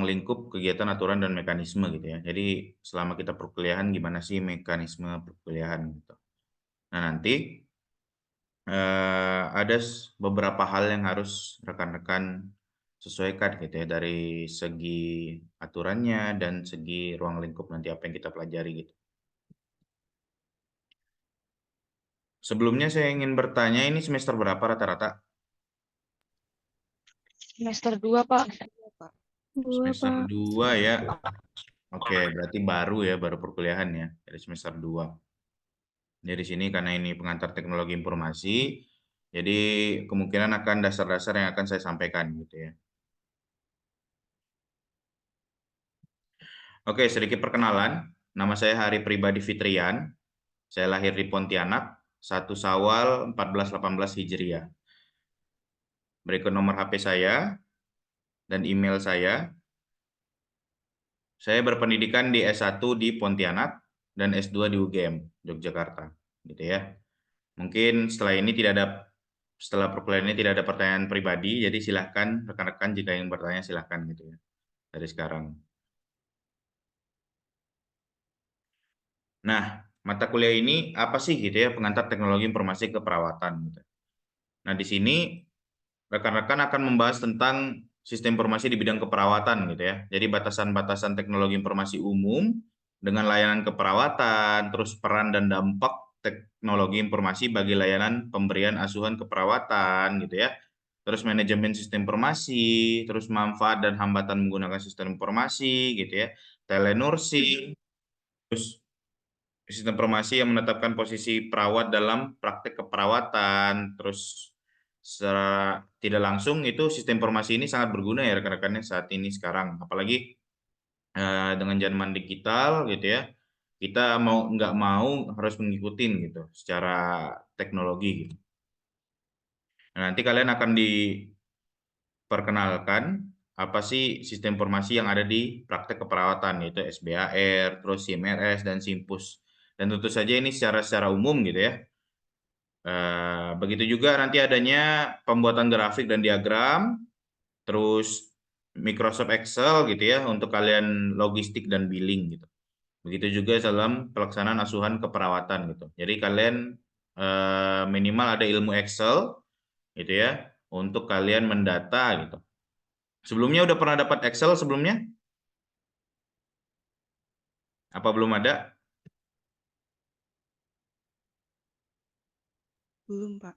lingkup kegiatan aturan dan mekanisme gitu ya. Jadi selama kita perkuliahan gimana sih mekanisme perkuliahan gitu. Nah nanti ada beberapa hal yang harus rekan-rekan sesuaikan gitu ya dari segi aturannya dan segi ruang lingkup nanti apa yang kita pelajari gitu. Sebelumnya saya ingin bertanya, ini semester berapa rata-rata? Semester 2, Pak. Dua, Semester Pak. 2 ya. Oke, berarti baru ya, baru perkuliahan ya, dari semester 2. Jadi sini karena ini pengantar teknologi informasi, jadi kemungkinan akan dasar-dasar yang akan saya sampaikan gitu ya. Oke, sedikit perkenalan. Nama saya Hari Pribadi Fitrian. Saya lahir di Pontianak, 1 Syawal 1418 Hijriah. Berikut nomor HP saya dan email saya. Saya berpendidikan di S1 di Pontianak dan S2 di UGM, Yogyakarta. Gitu ya. Mungkin setelah perkuliahan ini tidak ada pertanyaan pribadi, jadi silahkan rekan-rekan jika ingin bertanya silahkan gitu ya dari sekarang. Nah, mata kuliah ini apa sih gitu ya pengantar teknologi informasi keperawatan gitu. Nah, di sini rekan-rekan akan membahas tentang sistem informasi di bidang keperawatan gitu ya. Jadi batasan-batasan teknologi informasi umum dengan layanan keperawatan, terus peran dan dampak teknologi informasi bagi layanan pemberian asuhan keperawatan gitu ya. Terus manajemen sistem informasi, terus manfaat dan hambatan menggunakan sistem informasi gitu ya. Telenursing, terus sistem informasi yang menetapkan posisi perawat dalam praktek keperawatan, terus secara tidak langsung itu sistem informasi ini sangat berguna ya rekan-rekannya saat ini sekarang, apalagi dengan zaman digital gitu ya, kita mau nggak mau harus mengikuti gitu secara teknologi gitu. Nah, nanti kalian akan diperkenalkan apa sih sistem informasi yang ada di praktek keperawatan yaitu SBAR, terus SIMRS dan SIMPUS. Dan tentu saja ini secara umum gitu ya. Begitu juga nanti adanya pembuatan grafik dan diagram, terus Microsoft Excel gitu ya untuk kalian logistik dan billing gitu. Begitu juga dalam pelaksanaan asuhan keperawatan gitu. Jadi kalian minimal ada ilmu Excel gitu ya untuk kalian mendata gitu. Sebelumnya udah pernah dapat Excel sebelumnya? Apa belum ada? Belum, Pak.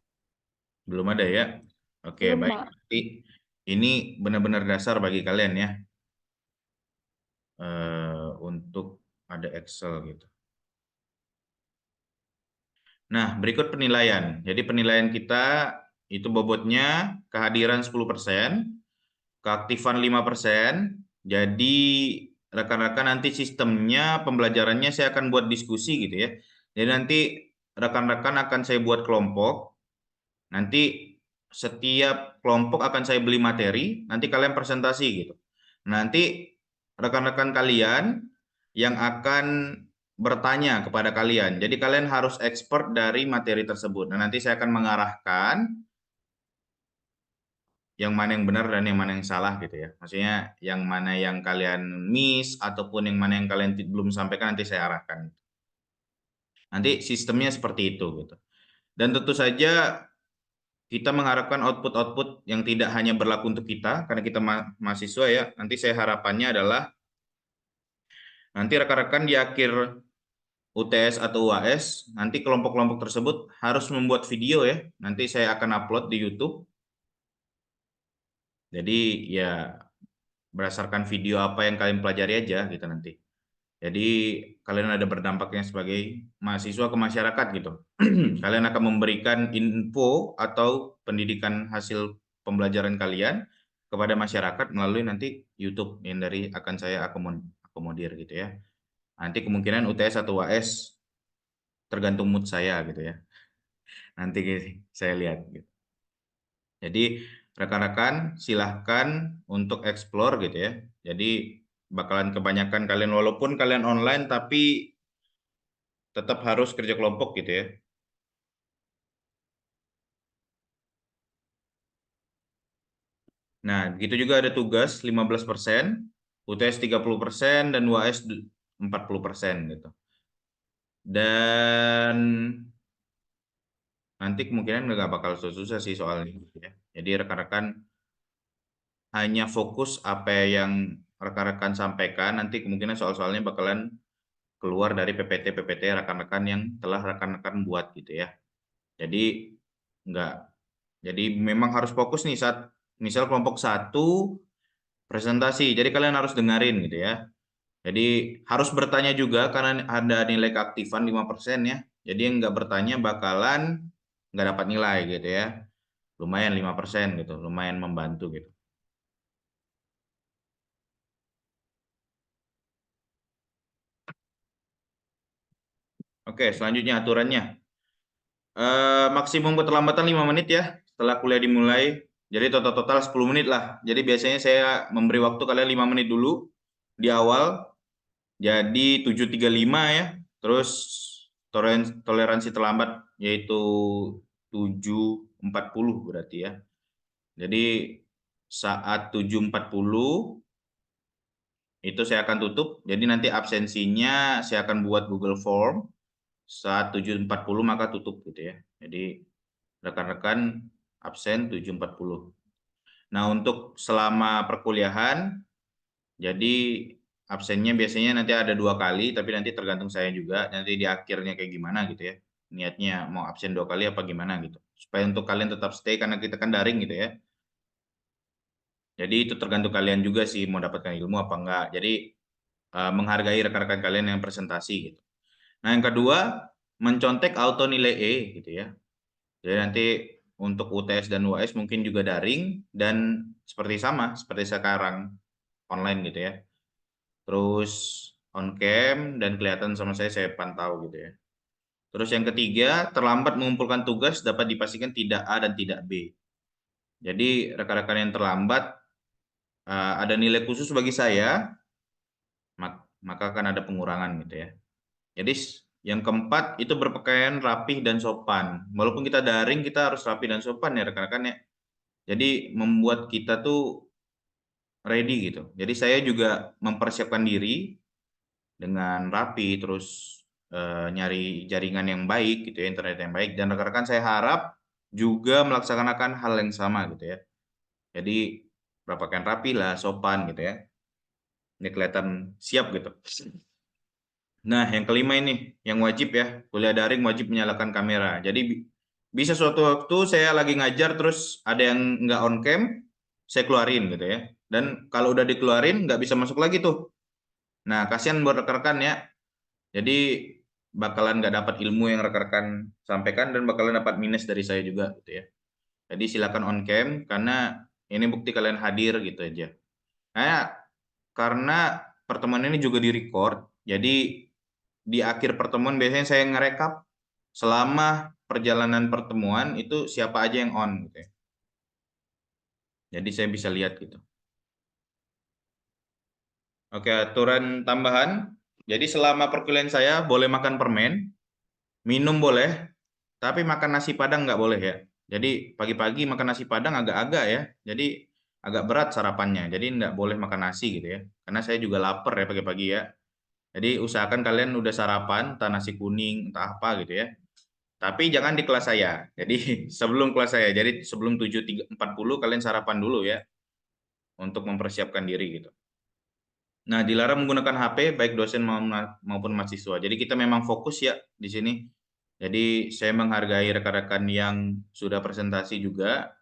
Belum ada ya. Oke, Belum, baik. Pak. Berarti ini benar-benar dasar bagi kalian ya untuk ada Excel gitu. Nah, berikut penilaian. Jadi penilaian kita itu bobotnya kehadiran 10%, keaktifan 5%. Jadi rekan-rekan nanti sistemnya pembelajarannya saya akan buat diskusi gitu ya. Jadi nanti rekan-rekan akan saya buat kelompok. Nanti setiap kelompok akan saya beli materi, nanti kalian presentasi gitu. Nanti rekan-rekan kalian yang akan bertanya kepada kalian. Jadi kalian harus expert dari materi tersebut. Nah, nanti saya akan mengarahkan yang mana yang benar dan yang mana yang salah gitu ya. Maksudnya yang mana yang kalian miss ataupun yang mana yang kalian belum sampaikan nanti saya arahkan. Nanti sistemnya seperti itu gitu. Dan tentu saja kita mengharapkan output-output yang tidak hanya berlaku untuk kita karena kita mahasiswa ya. Nanti saya harapannya adalah nanti rekan-rekan di akhir UTS atau UAS, nanti kelompok-kelompok tersebut harus membuat video ya. Nanti saya akan upload di YouTube. Jadi ya berdasarkan video apa yang kalian pelajari aja gitu nanti. Jadi kalian ada berdampaknya sebagai mahasiswa ke masyarakat gitu. Kalian akan memberikan info atau pendidikan hasil pembelajaran kalian kepada masyarakat melalui nanti YouTube yang dari akan saya akomodir gitu ya. Nanti kemungkinan UTS atau UAS tergantung mood saya gitu ya. Nanti saya lihat gitu. Jadi rekan-rekan silahkan untuk explore gitu ya. Jadi bakalan kebanyakan kalian walaupun kalian online tapi tetap harus kerja kelompok gitu ya. Nah, begitu juga ada tugas 15%. UTS 30% dan UAS 40% gitu. Dan nanti kemungkinan nggak bakal susah sih soalnya gitu ya. Jadi rekan-rekan hanya fokus apa yang rekan-rekan sampaikan, nanti kemungkinan soal-soalnya bakalan keluar dari PPT rekan-rekan yang telah rekan-rekan buat gitu ya. Jadi nggak, jadi memang harus fokus nih saat misal kelompok satu presentasi, jadi kalian harus dengerin gitu ya. Jadi harus bertanya juga karena ada nilai keaktifan 5% ya. Jadi yang nggak bertanya bakalan nggak dapat nilai gitu ya. Lumayan 5% gitu, lumayan membantu gitu. Oke, selanjutnya aturannya. Maksimum keterlambatan 5 menit ya setelah kuliah dimulai. Jadi total 10 menit lah. Jadi biasanya saya memberi waktu kalian 5 menit dulu di awal. Jadi 7.35 ya. Terus toleransi terlambat yaitu 7.40 berarti ya. Jadi saat 7.40 itu saya akan tutup. Jadi nanti absensinya saya akan buat Google Form. Saat 7.40 maka tutup gitu ya. Jadi rekan-rekan absen 7.40. Nah, untuk selama perkuliahan, jadi absennya biasanya nanti ada 2 kali, tapi nanti tergantung saya juga, nanti di akhirnya kayak gimana gitu ya. Niatnya mau absen 2 kali apa gimana gitu. Supaya untuk kalian tetap stay, karena kita kan daring gitu ya. Jadi itu tergantung kalian juga sih mau dapatkan ilmu apa enggak. Jadi menghargai rekan-rekan kalian yang presentasi gitu. Nah, yang kedua, mencontek auto nilai E gitu ya. Jadi nanti untuk UTS dan UAS mungkin juga daring dan seperti sama seperti sekarang online gitu ya. Terus on cam dan kelihatan sama saya pantau gitu ya. Terus yang ketiga, terlambat mengumpulkan tugas dapat dipastikan tidak A dan tidak B. Jadi rekan-rekan yang terlambat ada nilai khusus bagi saya, maka akan ada pengurangan gitu ya. Jadi yang keempat itu berpakaian rapih dan sopan. Walaupun kita daring, kita harus rapih dan sopan ya rekan-rekan ya. Jadi membuat kita tuh ready gitu. Jadi saya juga mempersiapkan diri dengan rapi, terus nyari jaringan yang baik gitu ya, internet yang baik. Dan rekan-rekan saya harap juga melaksanakan hal yang sama gitu ya. Jadi berpakaian rapi lah, sopan gitu ya. Ini kelihatan siap gitu. Nah, yang kelima ini, yang wajib ya, kuliah daring wajib menyalakan kamera. Jadi bisa suatu waktu saya lagi ngajar terus ada yang nggak on cam, saya keluarin gitu ya. Dan kalau udah dikeluarin nggak bisa masuk lagi tuh. Nah, kasihan buat rekan-rekan ya. Jadi bakalan nggak dapat ilmu yang rekan-rekan sampaikan dan bakalan dapat minus dari saya juga gitu ya. Jadi silakan on cam karena ini bukti kalian hadir gitu aja. Nah, karena pertemuan ini juga direcord, jadi di akhir pertemuan biasanya saya ngerekap selama perjalanan pertemuan itu siapa aja yang on gitu ya. Jadi saya bisa lihat gitu. Oke, aturan tambahan. Jadi selama perkuliahan saya boleh makan permen, minum boleh, tapi makan nasi padang nggak boleh ya. Jadi pagi-pagi makan nasi padang agak-agak ya. Jadi agak berat sarapannya. Jadi nggak boleh makan nasi gitu ya. Karena saya juga lapar ya pagi-pagi ya. Jadi usahakan kalian udah sarapan, entah nasi kuning, entah apa gitu ya. Tapi jangan di kelas saya. Jadi sebelum kelas saya. Jadi sebelum 7.40 kalian sarapan dulu ya untuk mempersiapkan diri gitu. Nah, dilarang menggunakan HP baik dosen maupun mahasiswa. Jadi kita memang fokus ya di sini. Jadi saya menghargai rekan-rekan yang sudah presentasi juga.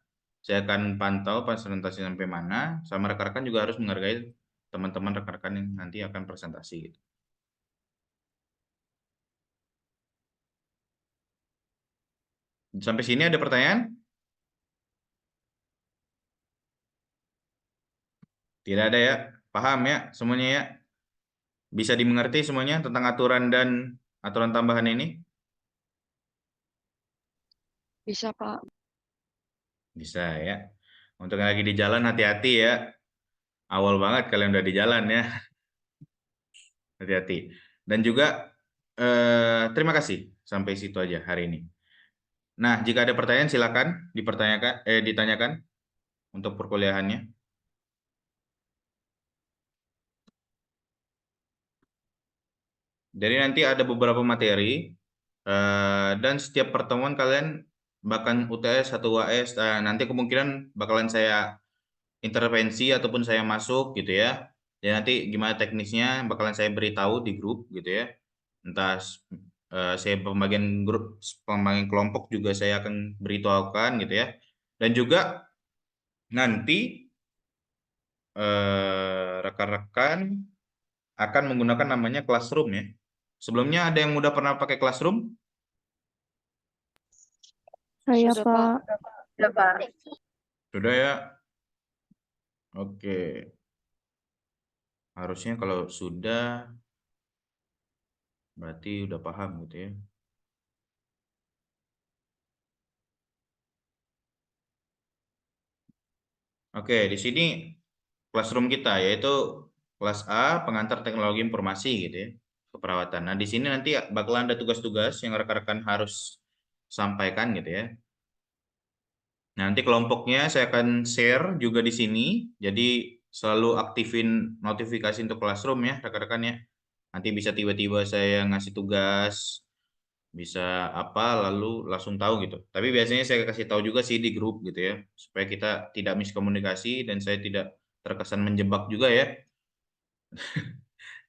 Saya akan pantau presentasi sampai mana. Sama rekan-rekan juga harus menghargai teman-teman rekan-rekan yang nanti akan presentasi gitu. Sampai sini ada pertanyaan? Tidak ada ya. Paham ya semuanya ya. Bisa dimengerti semuanya tentang aturan dan aturan tambahan ini? Bisa, Pak. Bisa ya. Untuk yang lagi di jalan hati-hati ya. Awal banget kalian udah di jalan ya. Hati-hati. Dan juga terima kasih sampai situ aja hari ini. Nah, jika ada pertanyaan silakan ditanyakan untuk perkuliahannya. Jadi nanti ada beberapa materi dan setiap pertemuan kalian bahkan UTS atau UAS nanti kemungkinan bakalan saya intervensi ataupun saya masuk gitu ya. Dan nanti gimana teknisnya bakalan saya beritahu di grup gitu ya. Entah saya pembagian grup, pembagian kelompok juga saya akan beritahukan gitu ya. Dan juga nanti rekan-rekan akan menggunakan namanya Classroom ya. Sebelumnya ada yang udah pernah pakai Classroom? Saya, Sudah, Pak. Sudah, Pak. Sudah ya? Oke. Harusnya kalau sudah berarti udah paham gitu ya. Oke, di sini classroom kita yaitu kelas A pengantar teknologi informasi gitu ya, keperawatan. Nah, di sini nanti bakalan ada tugas-tugas yang rekan-rekan harus sampaikan gitu ya. Nanti kelompoknya saya akan share juga di sini. Jadi selalu aktifin notifikasi untuk classroom ya rekan-rekan ya. Nanti bisa tiba-tiba saya ngasih tugas, bisa apa lalu langsung tahu gitu. Tapi biasanya saya kasih tahu juga sih di grup gitu ya, supaya kita tidak miskomunikasi dan saya tidak terkesan menjebak juga ya.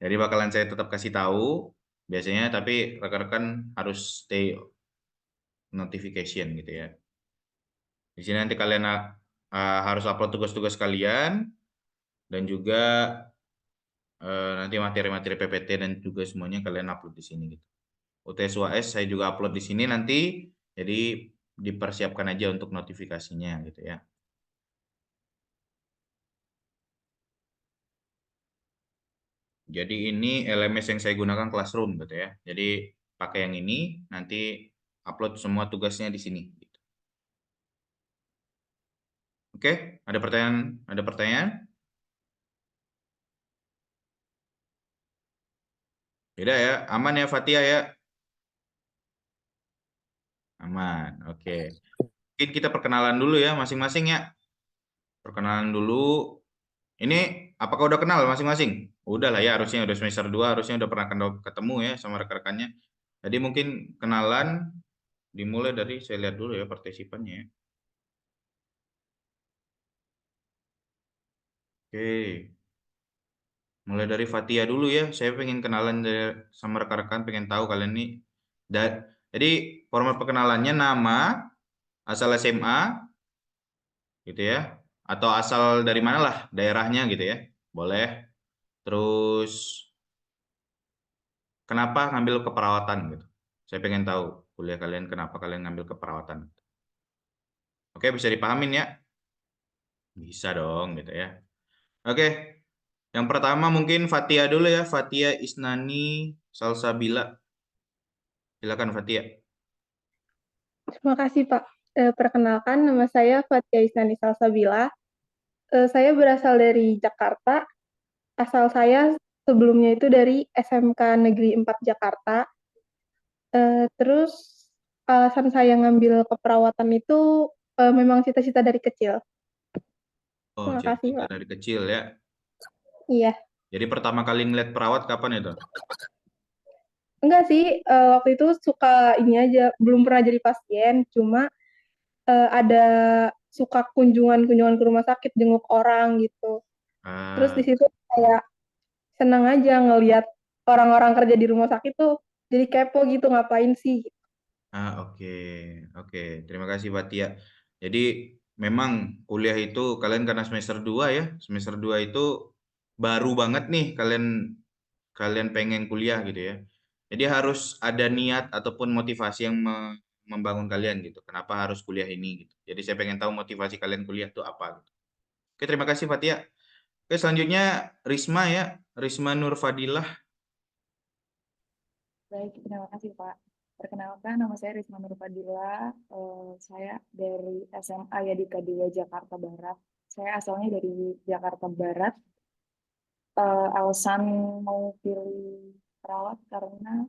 Jadi bakalan saya tetap kasih tahu biasanya, tapi rekan-rekan harus stay notification gitu ya. Di sini nanti kalian harus upload tugas-tugas kalian dan juga nanti materi-materi PPT dan juga semuanya kalian upload di sini gitu. UTS UAS saya juga upload di sini nanti, jadi dipersiapkan aja untuk notifikasinya gitu ya. Jadi ini LMS yang saya gunakan Classroom gitu ya. Jadi pakai yang ini, nanti upload semua tugasnya di sini. Gitu. Oke, ada pertanyaan? Ada pertanyaan? Beda ya, aman ya Fatia ya? Aman, oke. Mungkin kita perkenalan dulu ya masing-masing ya. Perkenalan dulu. Ini apakah udah kenal masing-masing? Udah lah ya, harusnya udah semester 2, harusnya udah pernah ketemu ya sama rekan-rekannya. Jadi mungkin kenalan dimulai dari saya lihat dulu ya partisipannya ya. Oke. Mulai dari Fatia dulu ya. Saya pengen kenalan sama rekan-rekan, pengen tahu kalian nih. Jadi format perkenalannya nama, asal SMA gitu ya. Atau asal dari mana lah daerahnya gitu ya. Boleh. Terus kenapa ngambil keperawatan gitu. Saya pengen tahu kuliah kalian kenapa kalian ngambil keperawatan. Oke, bisa dipahamin ya? Bisa dong gitu ya. Oke, yang pertama mungkin Fatia dulu ya. Fatia Isnani Salsabila. Silakan Fatia. Terima kasih, Pak. Perkenalkan, nama saya Fatia Isnani Salsabila. Saya berasal dari Jakarta. Asal saya sebelumnya itu dari SMK Negeri 4 Jakarta. Terus alasan saya ngambil keperawatan itu memang cita-cita dari kecil. Oh, Terima kasih, cita-cita Pak. dari kecil ya. Iya. Jadi pertama kali ngeliat perawat kapan itu? Enggak sih, waktu itu suka ini aja, belum pernah jadi pasien, cuma ada suka kunjungan-kunjungan ke rumah sakit, jenguk orang gitu. Terus Ah, di situ kayak senang aja ngelihat orang-orang kerja di rumah sakit tuh jadi kepo gitu ngapain sih. oke, oke. Terima kasih Fatia. Jadi memang kuliah itu kalian karena semester 2 ya. Semester 2 itu baru banget nih kalian kalian pengen kuliah gitu ya. Jadi harus ada niat ataupun motivasi yang membangun kalian gitu. Kenapa harus kuliah ini gitu. Jadi saya pengen tahu motivasi kalian kuliah itu apa gitu. Oke, terima kasih Fatia. Oke, selanjutnya Risma ya. Risma Nur Fadilah. Baik, terima kasih, Pak. Perkenalkan, nama saya Risma Nurfadila. Saya dari SMA Yadika 2 Jakarta Barat. Saya asalnya dari Jakarta Barat. Alasan mau pilih perawat karena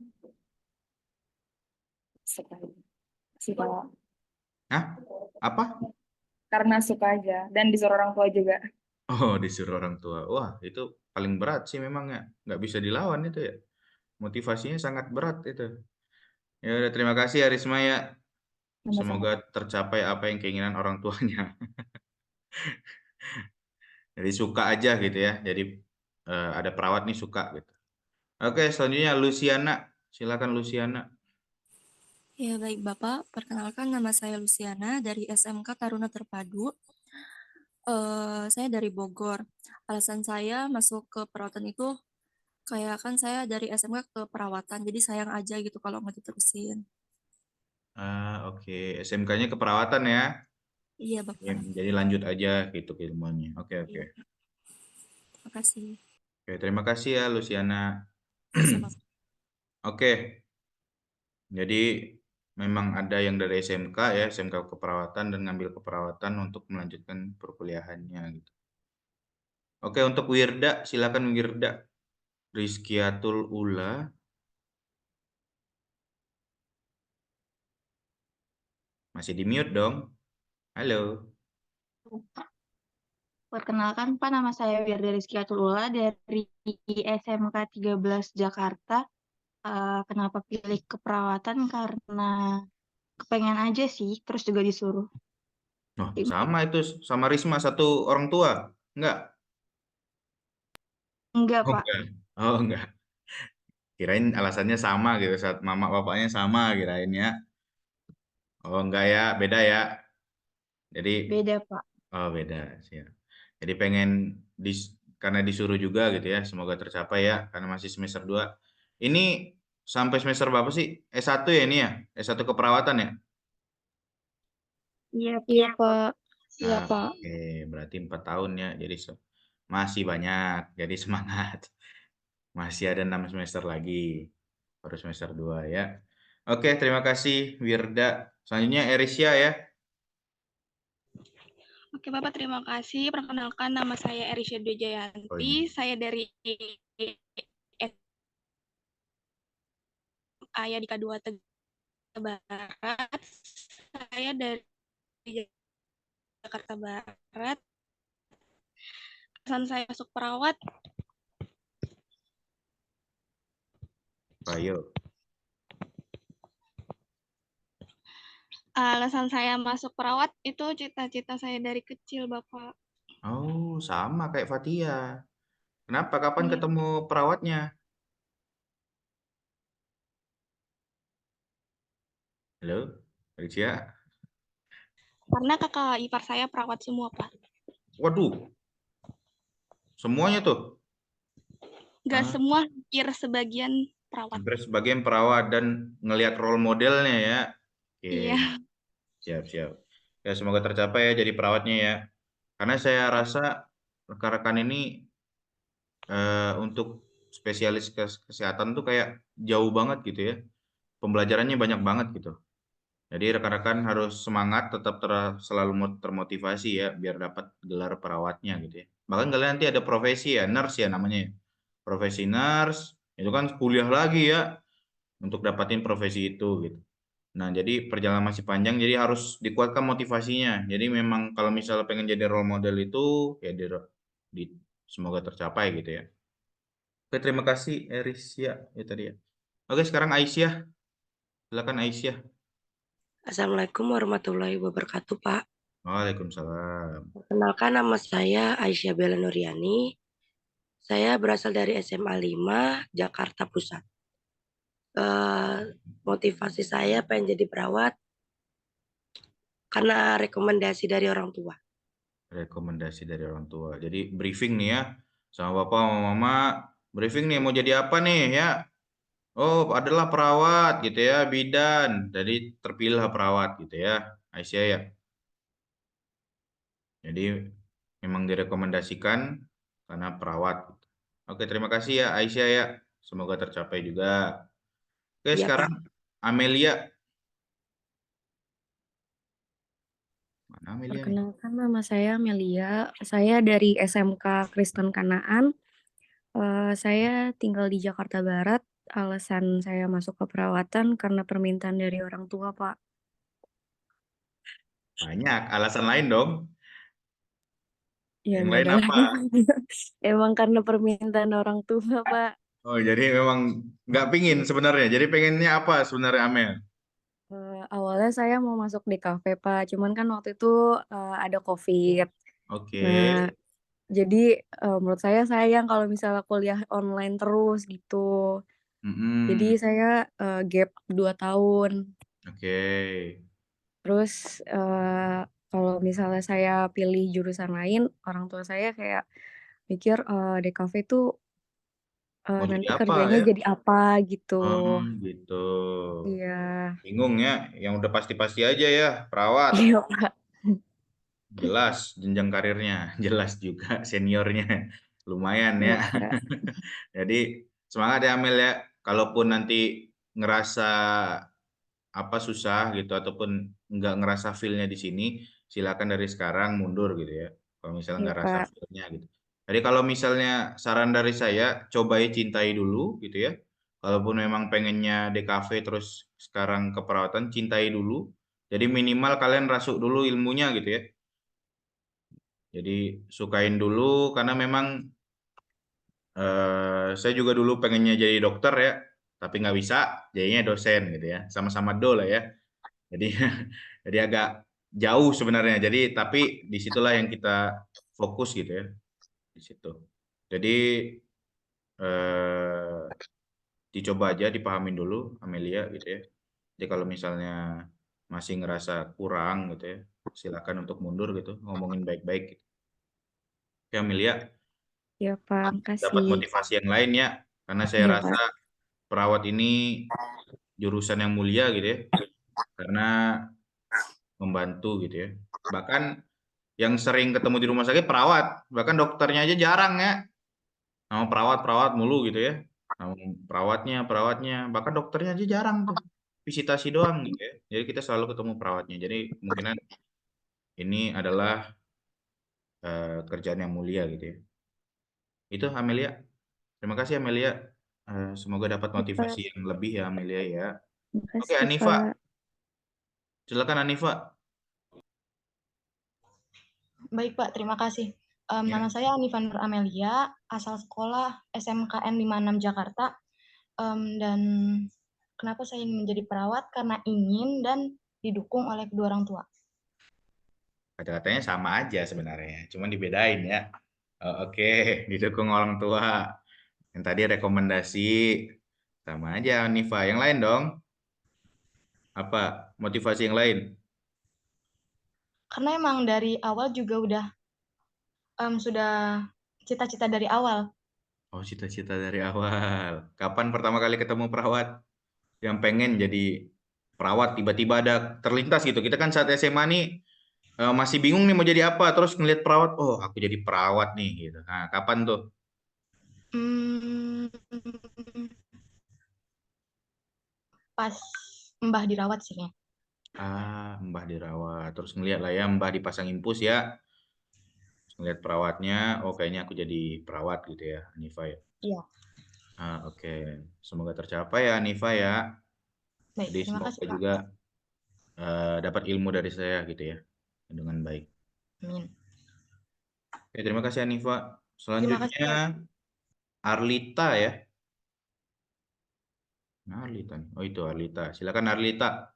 suka aja. Sih, Pak. Hah? Apa? Karena suka aja dan disuruh orang tua juga. Oh, disuruh orang tua. Wah, itu paling berat sih memang ya. Nggak bisa dilawan itu ya. motivasinya sangat berat itu. Ya udah, terima kasih Arisma ya. Sama-sama. Semoga tercapai apa yang keinginan orang tuanya. Jadi suka aja gitu ya. Jadi ada perawat nih suka gitu. Oke, selanjutnya Luciana. Silakan Luciana. Ya, baik Bapak. Perkenalkan nama saya Luciana dari SMK Taruna Terpadu. Saya dari Bogor. Alasan saya masuk ke perawatan itu kayak kan saya dari SMK ke perawatan, jadi sayang aja gitu kalau nggak diterusin. Oke. SMK-nya keperawatan ya. Iya Ya, Bapak. jadi lanjut aja gitu keilmuannya. Oke, oke. Iya, makasih. Oke, terima kasih ya Luciana. Sama-sama. Oke, jadi memang ada yang dari SMK ya, SMK keperawatan dan ngambil keperawatan untuk melanjutkan perkuliahannya gitu. Oke, untuk Wirda, silakan Wirda. Rizkiatul Ula. Masih di mute dong. Halo. Perkenalkan Pak, nama saya Wirda Rizkiatul Ula dari SMK 13 Jakarta. Kenapa pilih keperawatan? Karena kepengen aja sih, terus juga disuruh. Oh, sama itu, sama Risma, satu orang tua. Enggak? Enggak Oh, Pak, enggak. Oh, enggak. Kirain alasannya sama gitu, saat mama bapaknya sama kirain ya. Oh, enggak ya, beda ya. Jadi, beda Pak. oh beda sih ya. Jadi pengen karena disuruh juga gitu ya, semoga tercapai ya, karena masih semester 2. Ini sampai semester berapa sih? S1 ya ini ya? S1 keperawatan ya? Iya Iya Pak. Pak. Iya Ah, Pak. oke, berarti 4 tahun ya. Jadi masih banyak. Jadi semangat. Masih ada 6 semester lagi. Baru semester 2 ya. Oke, terima kasih Wirda. Selanjutnya Erisya ya. Oke Bapak, terima kasih. Perkenalkan nama saya Erisha Dwi Oh, Jayanti. ini. Saya dari SMA Yadika 2 Tegal Barat. Saya dari Jakarta Barat. Alasan saya masuk perawat, Ayo. itu cita-cita saya dari kecil, Bapak. Oh, sama kayak Fatia. Kenapa? Kapan Iya. ketemu perawatnya? Halo, Erisya. Karena kakak ipar saya perawat semua, Pak. Waduh, semuanya tuh. Nggak Ah, semua, hampir sebagian perawat. hampir sebagian perawat dan ngelihat role modelnya ya. Oke, Iya. siap-siap. Ya, semoga tercapai ya jadi perawatnya ya. Karena saya rasa rekan-rekan ini untuk spesialis kesehatan tuh kayak jauh banget gitu ya. Pembelajarannya banyak banget gitu. Jadi rekan-rekan harus semangat, tetap selalu termotivasi ya, biar dapat gelar perawatnya gitu ya. Bahkan kalian nanti ada profesi ya, nurse ya namanya ya. Profesi nurse, itu kan kuliah lagi ya, untuk dapatin profesi itu gitu. Nah, jadi perjalanan masih panjang, jadi harus dikuatkan motivasinya. Jadi memang kalau misalnya pengen jadi role model itu, ya semoga tercapai gitu ya. Oke, terima kasih Erisya ya tadi ya. Oke, sekarang Aisyah. Silakan Aisyah. Assalamualaikum warahmatullahi wabarakatuh, Pak. Waalaikumsalam. Perkenalkan nama saya Aisyah Bella Nuriani. Saya berasal dari SMA 5, Jakarta Pusat. Motivasi saya pengen jadi perawat karena rekomendasi dari orang tua. Rekomendasi dari orang tua. Jadi briefing nih ya, sama bapak sama mama. Briefing nih mau jadi apa nih ya? Oh, adalah perawat gitu ya, bidan. Jadi terpilih perawat gitu ya, Aisyah ya. Jadi memang direkomendasikan karena perawat. Oke, terima kasih ya Aisyah ya. Semoga tercapai juga. Oke, Iya, sekarang Pak. Amelia. Mana Amelia nih? Perkenalkan nama saya Melia. Saya dari SMK Kristen Kanaan. Saya tinggal di Jakarta Barat. Alasan saya masuk ke perawatan karena permintaan dari orang tua, Pak. Banyak alasan lain dong. Ya, Yang nggak lain ada apa? lagi. Emang karena permintaan orang tua, Pak. Oh, jadi memang nggak pingin sebenarnya. Jadi pengennya apa sebenarnya Amel? Awalnya saya mau masuk di kafe, Pak, cuman kan waktu itu, ada Covid. Oke. Nah, jadi, menurut saya sayang kalau misalnya kuliah online terus gitu. Jadi Mm-mm. saya, gap 2 tahun. Oke. Terus, kalau misalnya saya pilih jurusan lain, orang tua saya kayak mikir, DKV itu, Mau jadi nanti apa kerjanya ya? jadi apa gitu. Oh, gitu. Iya. Bingung ya. Yang udah pasti-pasti aja ya, perawat. Iya, Pak. Jelas jenjang karirnya, jelas juga seniornya. Lumayan ya. Iya, Pak. Jadi semangat ya Amel ya. Kalaupun nanti ngerasa apa susah gitu ataupun nggak ngerasa feel-nya di sini, silakan dari sekarang mundur gitu ya. Kalau misalnya Iya, nggak rasa Pak. feel-nya gitu. Jadi kalau misalnya saran dari saya, cobai cintai dulu gitu ya. Kalaupun memang pengennya DKV terus sekarang keperawatan, cintai dulu. Jadi minimal kalian rasuk dulu ilmunya gitu ya. Jadi sukain dulu karena memang saya juga dulu pengennya jadi dokter ya, tapi nggak bisa, jadinya dosen gitu ya. Sama-sama do lah ya. Jadi jadi agak jauh sebenarnya. Jadi tapi disitulah yang kita fokus gitu ya di situ. Jadi eh, dicoba aja dipahamin dulu Amelia gitu ya. Jadi kalau misalnya masih ngerasa kurang gitu ya, silakan untuk mundur gitu, ngomongin baik-baik gitu. Oke Amelia, Iya, Pak, dapat makasih. motivasi yang lain ya, karena saya Iya, rasa Pak. perawat ini jurusan yang mulia gitu ya, karena membantu gitu ya. Bahkan yang sering ketemu di rumah sakit perawat, bahkan dokternya aja jarang ya. Nama perawat-perawat mulu gitu ya. Nama perawatnya, bahkan dokternya aja jarang tuh. Visitasi doang gitu ya. Jadi kita selalu ketemu perawatnya. Jadi kemungkinan ini adalah kerjaan yang mulia gitu ya. Itu Amelia. Terima kasih Amelia. Semoga dapat Iya, Pak. motivasi yang lebih ya Amelia ya. Oke Makasih, Anifa, Pak. silakan Anifa. Baik Pak, terima kasih. Ya. Nama saya Anifan Nur Amelia, asal sekolah SMKN 56 Jakarta. Dan kenapa saya ingin menjadi perawat? Karena ingin dan didukung oleh kedua orang tua. Kata-katanya sama aja sebenarnya, cuman dibedain ya. Oh, oke, didukung orang tua. Yang tadi rekomendasi sama aja Nifa. Yang lain dong. Apa motivasi yang lain? Karena emang dari awal juga sudah cita-cita dari awal. Oh, cita-cita dari awal. Kapan pertama kali ketemu perawat yang pengen jadi perawat? Tiba-tiba ada terlintas gitu. Kita kan saat SMA nih masih bingung nih mau jadi apa. Terus ngeliat perawat, oh aku jadi perawat nih gitu. Nah, kapan tuh? Hmm, Pas Mbah dirawat sih ya. Mbah dirawat. Terus ngeliat lah ya, Mbah dipasang infus ya. Terus ngeliat perawatnya, oh kayaknya aku jadi perawat gitu ya, Anifa ya. Iya. Oke. Semoga tercapai ya, Anifa ya. Baik, Jadi terima kasih semoga Pak. juga dapat ilmu dari saya gitu ya, dengan baik. Amin. Oke, terima kasih Anifa. Terima kasih Selanjutnya Pak. Arlita ya. Nah, Arlita nih. Oh itu Arlita. Silakan Arlita.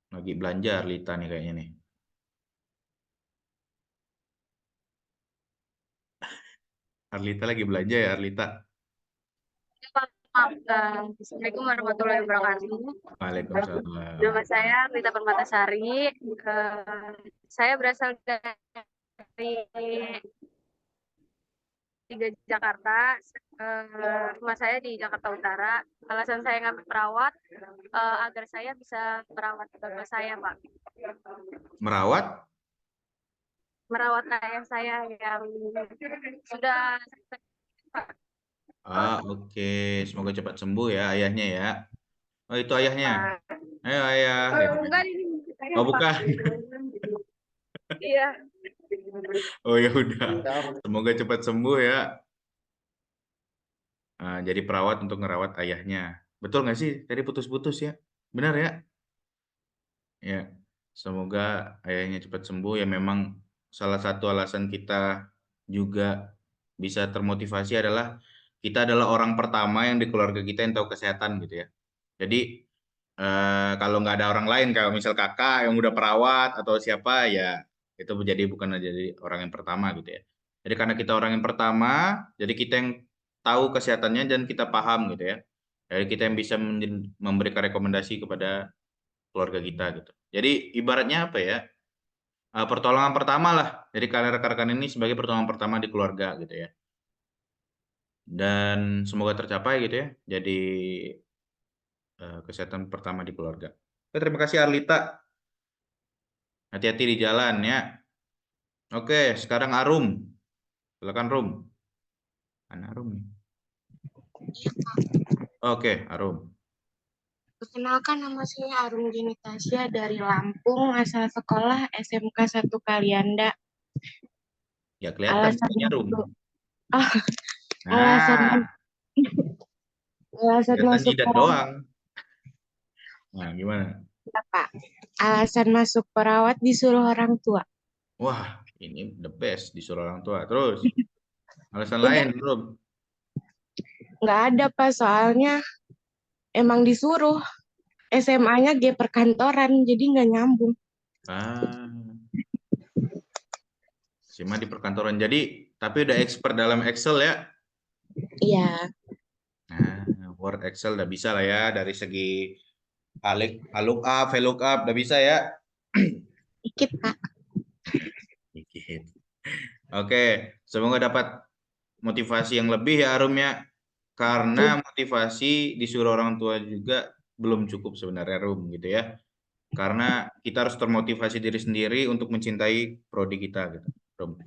Lagi belanja Arlita nih kayaknya nih. Arlita lagi belanja ya Arlita. Maaf, Assalamualaikum warahmatullahi wabarakatuh. Waalaikumsalam. Nama saya Rita Permatasari. Saya berasal dari Jakarta. Rumah saya di Jakarta Utara. Alasan saya ngambil perawat agar saya bisa merawat bapak saya, Pak. Merawat? Merawat ayah saya yang sudah Oke. Semoga cepat sembuh ya ayahnya ya. Oh itu ayahnya. Pak. Ayo ayah. Bukan ini saya, Oh Pak. bukan. Iya. Oh ya udah. Semoga cepat sembuh ya. Jadi perawat untuk ngerawat ayahnya. Betul nggak sih? Tadi putus-putus ya. Benar ya? Ya. Semoga ayahnya cepat sembuh. Ya memang salah satu alasan kita juga bisa termotivasi adalah kita adalah orang pertama yang di keluarga kita yang tahu kesehatan gitu ya. Jadi kalau nggak ada orang lain, kalau misal kakak yang udah perawat atau siapa ya itu bukan jadi orang yang pertama gitu ya. Jadi karena kita orang yang pertama, jadi kita yang tahu kesehatannya dan kita paham gitu ya. Jadi kita yang bisa memberikan rekomendasi kepada keluarga kita gitu. Jadi ibaratnya apa ya? Pertolongan pertama lah. Jadi kalian rekan-rekan ini sebagai pertolongan pertama di keluarga gitu ya. Dan semoga tercapai gitu ya. Jadi kesehatan pertama di keluarga. Oke, terima kasih Arlita. Hati-hati di jalan ya. Oke, sekarang Arum. Silakan Rum. Mana Arum nih? Oke, Arum. Perkenalkan, nama saya Arum Gini Tasya dari Lampung, asal sekolah SMK 1 Kalianda. Ya kelihatan Alasan mukanya Rum. masuk, alasan Nah, alasan kelihatan masuk jidat doang. Nah, gimana? Pak. Alasan masuk perawat disuruh orang tua. Wah, ini the best disuruh orang tua. Terus, alasan Udah. lain, Rum? Nggak ada Pak, soalnya emang disuruh. SMA-nya G perkantoran, jadi nggak nyambung. SMA di perkantoran. Jadi, tapi udah expert dalam Excel ya? Iya. Nah, Word Excel udah bisa lah ya dari segi lookup, VLOOKUP udah bisa ya? Dikit, Pak. Dikit. Oke, semoga dapat motivasi yang lebih ya Arum ya. Karena motivasi disuruh orang tua juga belum cukup sebenarnya Rum gitu ya. Karena kita harus termotivasi diri sendiri untuk mencintai prodi kita gitu, Rum.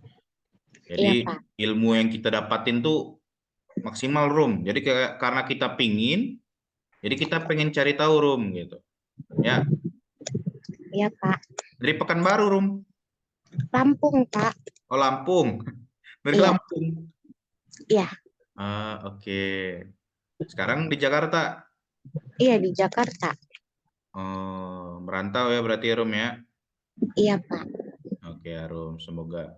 Jadi Iya, Pak. ilmu yang kita dapatin tuh maksimal Rum. Jadi karena kita pingin, jadi kita pengen cari tahu Rum gitu. Ya. Iya, Pak. Dari Pekanbaru Rum. Lampung, Pak. Oh Lampung. Dari Iya. Lampung. Iya. Oke. Sekarang di Jakarta. Iya, di Jakarta. Oh, merantau ya berarti Rum ya? Iya, Pak. Oke, Rum. Semoga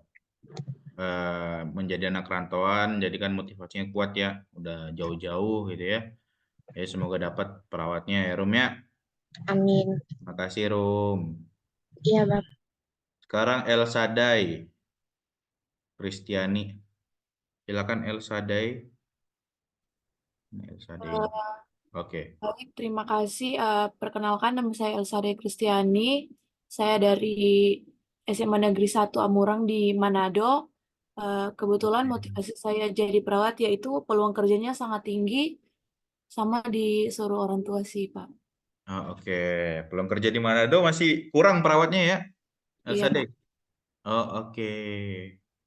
menjadi anak rantauan, jadikan motivasinya kuat ya. Udah jauh-jauh gitu ya. Ya, semoga dapat perawatnya ya, Rum ya. Amin. Makasih, Rum. Iya, Bapak. Sekarang El Sadai. Kristiani. Silakan El Sadai. El Sadai. Oke. Baik, terima kasih. Perkenalkan, nama saya Elsade Kristiani. Saya dari SMA Negeri 1 Amurang di Manado. Kebetulan motivasi saya jadi perawat yaitu peluang kerjanya sangat tinggi, sama disuruh orang tua sih, Pak. Oke. Belum kerja di Manado masih kurang perawatnya ya? El Iya, Sadai. Pak. Oh, oke.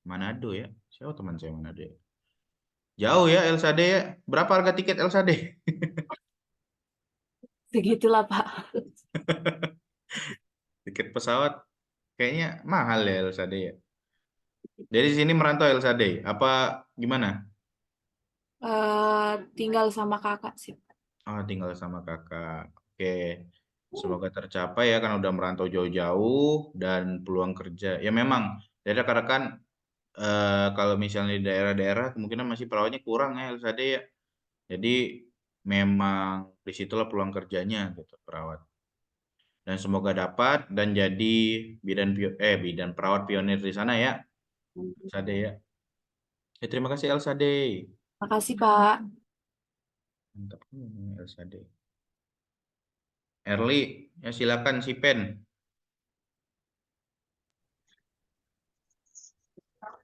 Manado ya. Siapa teman saya Manado ya? Jauh ya El Sadai ya. Berapa harga tiket El Sadai? Segitulah, Pak. Tiket pesawat kayaknya mahal ya El Sadai ya. Dari sini merantau El Sadai. Apa gimana? Tinggal sama kakak sih. Oh, tinggal sama kakak. Oke. Semoga tercapai ya karena udah merantau jauh-jauh dan peluang kerja. Ya memang dari rekan-rekan kalau misalnya di daerah-daerah kemungkinan masih perawatnya kurang ya El Sadai ya. Jadi memang disitulah peluang kerjanya gitu perawat. Dan semoga dapat dan jadi bidan perawat pionir di sana ya. Sade ya. Terima kasih El Sade. Makasih, Pak. Mantap El Sade. Erli, ya silakan si Pen.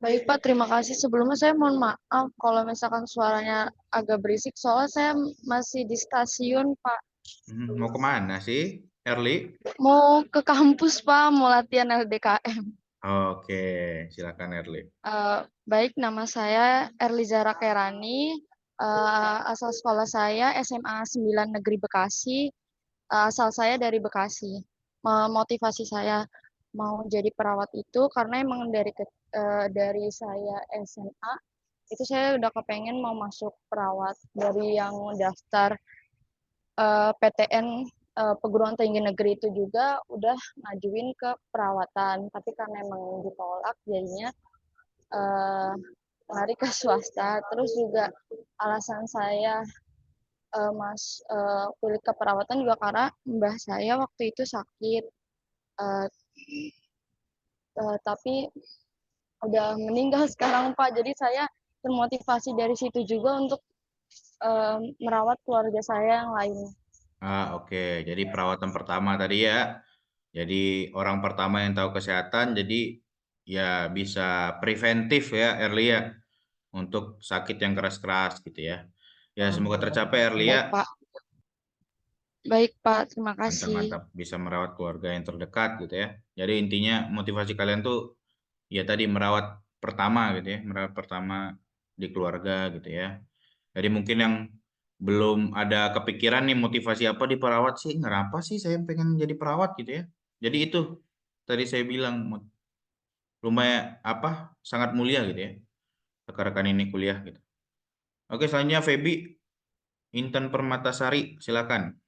Baik Pak, terima kasih. Sebelumnya saya mohon maaf kalau misalkan suaranya agak berisik, soalnya saya masih di stasiun Pak. Mau kemana sih, Erli? Mau ke kampus Pak, mau latihan LDKM. Oke, silakan Erli. Baik, nama saya Erli Zara Kerani, asal sekolah saya SMA 9 Negeri Bekasi, asal saya dari Bekasi. Motivasi saya mau jadi perawat itu karena emang dari saya SMA itu saya udah kepengen mau masuk perawat, dari yang daftar PTN perguruan tinggi negeri itu juga udah ngajuin ke perawatan, tapi karena emang ditolak jadinya lari ke swasta. Terus juga alasan saya pilih keperawatan juga karena mbah saya waktu itu sakit, eh, tapi udah meninggal sekarang Pak. Jadi saya termotivasi dari situ juga untuk merawat keluarga saya yang lain. Oke. Jadi perawatan pertama tadi ya. Jadi orang pertama yang tahu kesehatan, jadi ya bisa preventif ya, Erli ya, untuk sakit yang keras-keras gitu ya. Ya semoga tercapai Erli Baik ya. Pak. Baik Pak, terima kasih. Mantap-mantap bisa merawat keluarga yang terdekat gitu ya. Jadi intinya motivasi kalian tuh ya tadi merawat pertama gitu ya, merawat pertama di keluarga gitu ya. Jadi mungkin yang belum ada kepikiran nih motivasi apa di perawat sih, kenapa sih saya pengen jadi perawat gitu ya. Jadi itu tadi saya bilang lumayan sangat mulia gitu ya. Rekan-rekan ini kuliah gitu. Oke, selanjutnya Feby Intan Permatasari, silakan.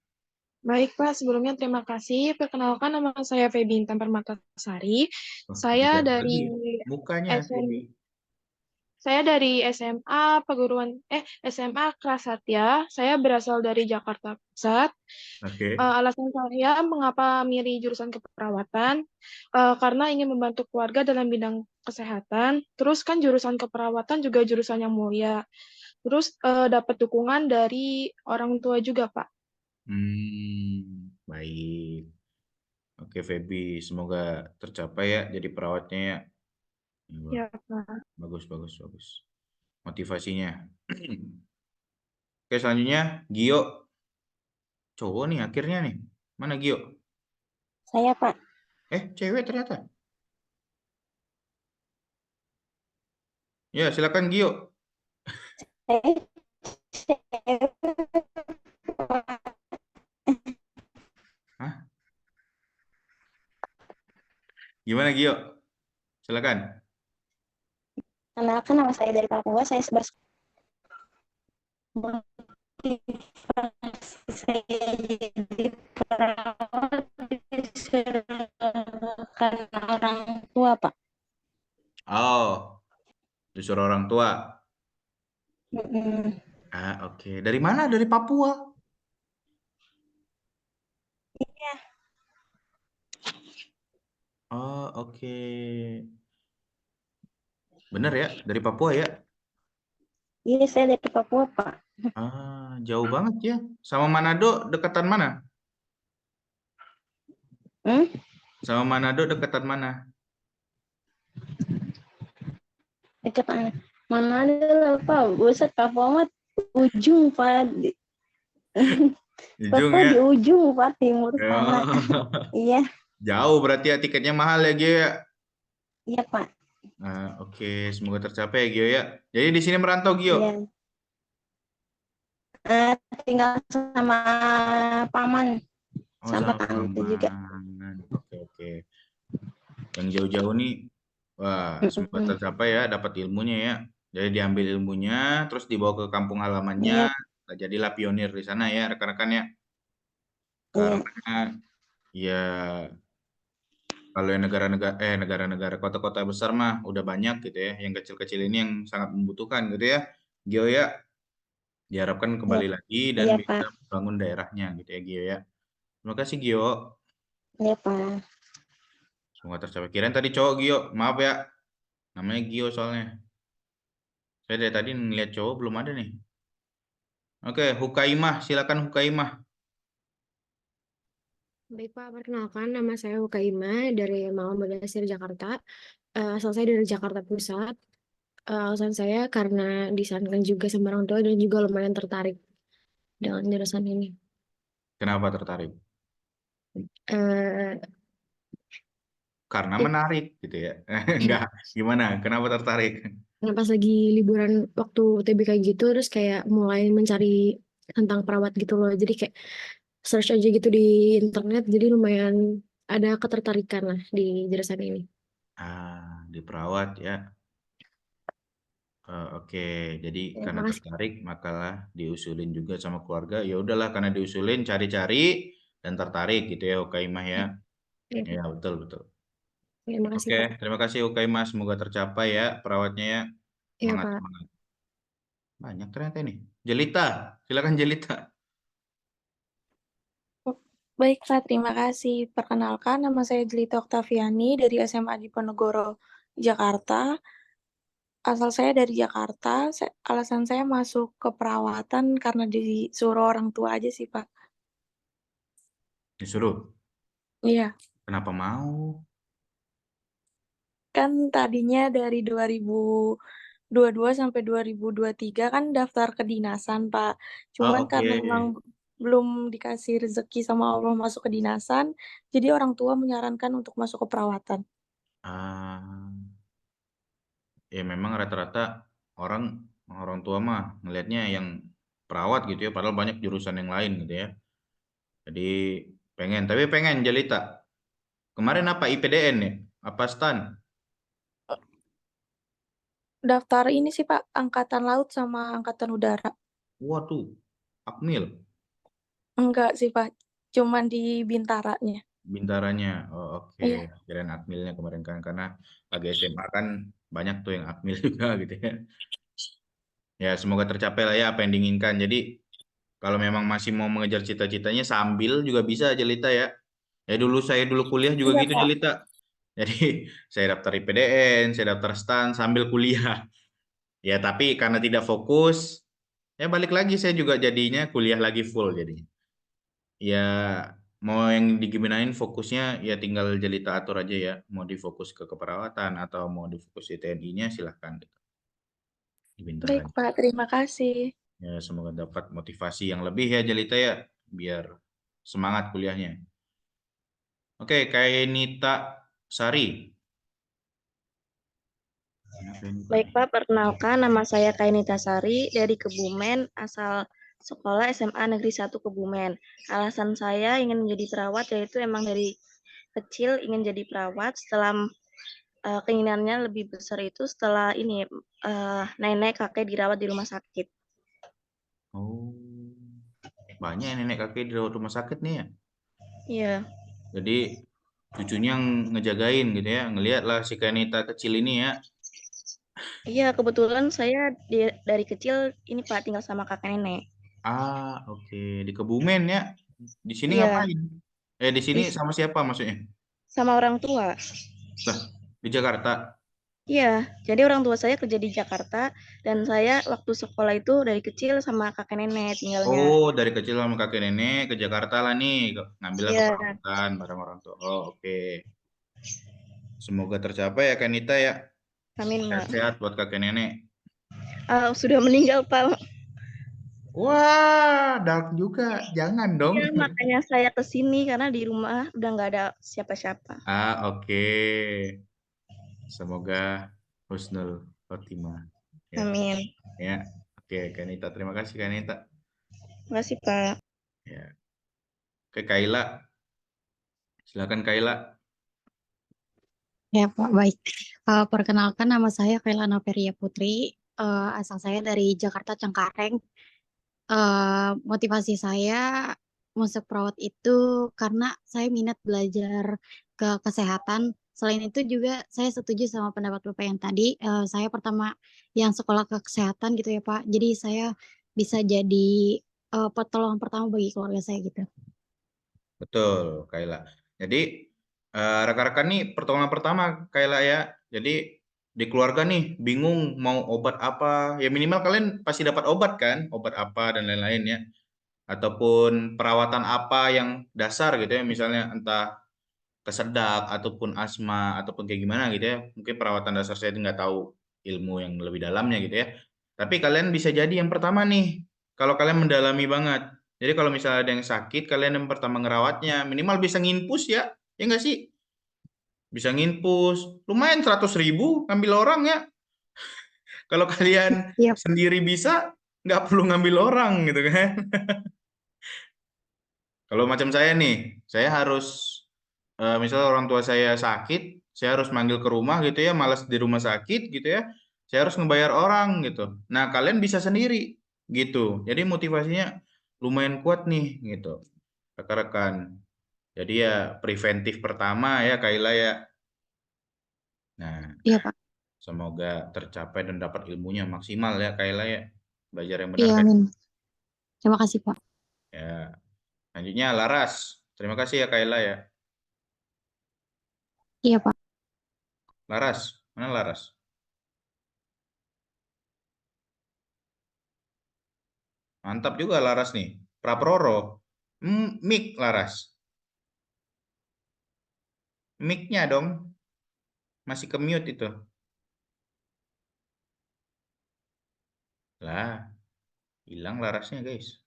Baik, Pak. Sebelumnya terima kasih. Perkenalkan nama saya Feby Intan Permatasari. Saya Beda dari lagi mukanya Feby. Saya dari SMA Krasatya. Saya berasal dari Jakarta Pusat. Oke. Alasan saya mengapa milih jurusan keperawatan, karena ingin membantu keluarga dalam bidang kesehatan. Terus kan jurusan keperawatan juga jurusan yang mulia. Terus dapat dukungan dari orang tua juga, Pak. Baik. Oke, Feby, semoga tercapai ya jadi perawatnya ya. Ya, Pak. Bagus. Motivasinya. Oke, selanjutnya Gio. Cowok nih akhirnya nih. Mana Gio? Saya, Pak. Cewek ternyata. Ya, silakan Gio. Hah? Gimana Gio? Silakan. Kenalkan nama saya dari Papua. Saya motivasi saya jadi perawat karena orang tua, Pak. Disuruh orang tua. Oke. Dari mana? Dari Papua? Iya. Oke. Benar ya? Dari Papua ya? Iya, saya dari Papua, Pak. Jauh banget ya. Sama Manado dekatan mana? Sama Manado dekatan mana? Dekat mana lah, Pak? Buset, Papua mah ujung, Pak. Ujung Papua ya? di ujung, Pak, timur sana. Iya. Jauh berarti ya, tiketnya mahal ya Gio ya? Iya, Pak. Oke, semoga tercapai ya Gio ya. Jadi di sini merantau Gio? Iya. Tinggal sama paman. Sama tante juga. Oke. Yang jauh-jauh nih, wah semoga tercapai ya, dapat ilmunya ya. Jadi diambil ilmunya, terus dibawa ke kampung halamannya, jadilah pionir di sana ya rekan-rekan ya. Karena ya kalau yang negara-negara kota-kota besar mah udah banyak gitu ya, yang kecil-kecil ini yang sangat membutuhkan gitu ya. Gio ya, diharapkan kembali lagi dan bisa membangun daerahnya gitu ya Gio ya. Terima kasih Gio. Iya, Pak. Semoga tercapai. Kirain tadi cowok Gio, maaf ya. Namanya Gio soalnya. Saya dari tadi ngeliat cowok belum ada nih. Oke, Hukaimah, silakan Hukaimah. Baik Pak, perkenalkan nama saya Hukaimah dari Mawang Badasir, Jakarta. Asal saya dari Jakarta Pusat. Alasan saya karena disarankan juga sama orang tua dan juga lumayan tertarik dengan jurusan ini. Kenapa tertarik? Eh, Karena menarik gitu ya. Enggak, gimana? Kenapa tertarik? Nah, pas lagi liburan waktu UTBK gitu, terus kayak mulai mencari tentang perawat gitu loh. Jadi kayak search aja gitu di internet, jadi lumayan ada ketertarikan lah di jurusan ini. Di perawat ya. Oke, jadi Ya, karena makasih. tertarik makalah diusulin juga sama keluarga. Ya udahlah, karena diusulin cari-cari dan tertarik gitu ya Hukaimah ya. Ya, Ya betul. ya, makasih Oke, Pak. terima kasih Hukaimah. Semoga tercapai ya perawatnya ya. Iya, Semangat, Pak. semangat. Banyak ternyata ini. Jelita, silakan Jelita. Baik, Pak. Terima kasih. Perkenalkan, nama saya Jelita Oktaviani dari SMA Diponegoro, Jakarta. Asal saya dari Jakarta. Alasan saya masuk ke perawatan karena disuruh orang tua aja sih, Pak. Disuruh. Iya. Kenapa mau? Kan tadinya dari 2022 sampai 2023 kan daftar kedinasan, Pak. Oh, Cuman oke. karena memang belum dikasih rezeki sama Allah masuk kedinasan, jadi orang tua menyarankan untuk masuk ke perawatan. Ah, ya memang rata-rata orang tua mah ngelihatnya yang perawat gitu ya, padahal banyak jurusan yang lain gitu ya. Jadi tapi pengen Jelita. Kemarin apa IPDN ya? Apa STAN? Daftar ini sih, Pak, Angkatan Laut sama Angkatan Udara. Waduh, Akmil, Enggak sih, Pak. Cuman di Bintaranya. Bintaranya. Oh, oke. Iya. Kirain Akmilnya kemarin kan karena lagi SMA kan banyak tuh yang Akmil juga gitu ya. Ya, semoga tercapai lah ya apa yang diinginkan. Jadi kalau memang masih mau mengejar cita-citanya sambil juga bisa Jelita ya. Saya dulu kuliah juga Iya, gitu Pak. Jelita. Jadi saya daftar IPDN, saya daftar STAN sambil kuliah. Ya, tapi karena tidak fokus, ya balik lagi saya juga jadinya kuliah lagi full jadinya. Ya mau yang digimanain fokusnya ya tinggal Jelita atur aja ya. Mau difokus ke keperawatan atau mau difokus di TNI-nya silahkan gitu. Di Baik, Bintaran. Pak. Terima kasih. Ya semoga dapat motivasi yang lebih ya Jelita ya biar semangat kuliahnya. Oke, Kainita Sari. Baik Pak, perkenalkan nama saya Kainita Sari dari Kebumen, asal sekolah SMA Negeri 1 Kebumen. Alasan saya ingin menjadi perawat yaitu emang dari kecil ingin jadi perawat. Setelah keinginannya lebih besar itu setelah ini nenek kakek dirawat di rumah sakit. Oh, banyak ya nenek kakek di rumah sakit nih ya. Iya. Jadi cucunya yang ngejagain gitu ya. Ngelihat lah si Kainita kecil ini ya. Iya, kebetulan saya dari kecil ini Pak tinggal sama kakek nenek. Ah, oke. Di Kebumen ya. Di sini Iya. ngapain? Di sini Di- sama siapa maksudnya? Sama orang tua. Lah, di Jakarta. Iya, jadi orang tua saya kerja di Jakarta dan saya waktu sekolah itu dari kecil sama kakek nenek tinggalnya. Oh, dari kecil sama kakek nenek ke Jakarta lah nih. Ngambilnya Iya, keperawatan bareng orang tua. Oh, oke. Semoga tercapai ya Kanita ya. amin Mak. Sehat-sehat buat kakek nenek. Sudah meninggal Pak. Wah, dark juga. Jangan dong. Iya, makanya saya ke sini karena di rumah udah nggak ada siapa-siapa. Ah, oke. Semoga husnul khotimah. Ya. Amin. Ya. Oke, Kanita. Terima kasih Kanita. Terima kasih Pak. Ya. Oke, Kaila. Silakan Kaila. Ya, Pak, baik. Perkenalkan nama saya Kaila Naperia Putri. Asal saya dari Jakarta Cengkareng. Motivasi saya masuk perawat itu karena saya minat belajar ke kesehatan. Selain itu juga saya setuju sama pendapat Bapak yang tadi. Saya pertama yang sekolah ke kesehatan gitu ya, Pak. Jadi saya bisa jadi pertolongan pertama bagi keluarga saya gitu. Betul, Kaila. Jadi rekan-rekan nih pertolongan pertama Kaila ya. Jadi di keluarga nih bingung mau obat apa, ya minimal kalian pasti dapat obat kan, obat apa dan lain-lain ya. Ataupun perawatan apa yang dasar gitu ya, misalnya entah kesedak ataupun asma ataupun kayak gimana gitu ya. Mungkin perawatan dasar saya nggak tahu ilmu yang lebih dalamnya gitu ya. Tapi kalian bisa jadi yang pertama nih, kalau kalian mendalami banget. Jadi kalau misalnya ada yang sakit, kalian yang pertama ngerawatnya, minimal bisa nginpus ya. Ya nggak sih? Bisa nginpus. Lumayan 100.000 ngambil orang ya. Kalau kalian Iya, sendiri bisa, nggak perlu ngambil orang gitu kan. Kalau macam saya nih, saya harus misalnya orang tua saya sakit, saya harus manggil ke rumah gitu ya, malas di rumah sakit gitu ya. Saya harus ngebayar orang gitu. Nah, kalian bisa sendiri gitu. Jadi motivasinya lumayan kuat nih gitu. Rekan-rekan. Jadi ya preventif pertama ya Kaila ya. Nah, iya, Pak. Semoga tercapai dan dapat ilmunya maksimal ya Kayla ya. Belajar yang benar Iya, kan. amin. Terima kasih, Pak. Ya. Selanjutnya Laras. Terima kasih ya Kayla ya. Iya, Pak. Laras, mana Laras? Mantap juga Laras nih. Praproro. Mic Laras. Mic-nya dong. Masih ke mute itu. Lah, hilang Larasnya guys.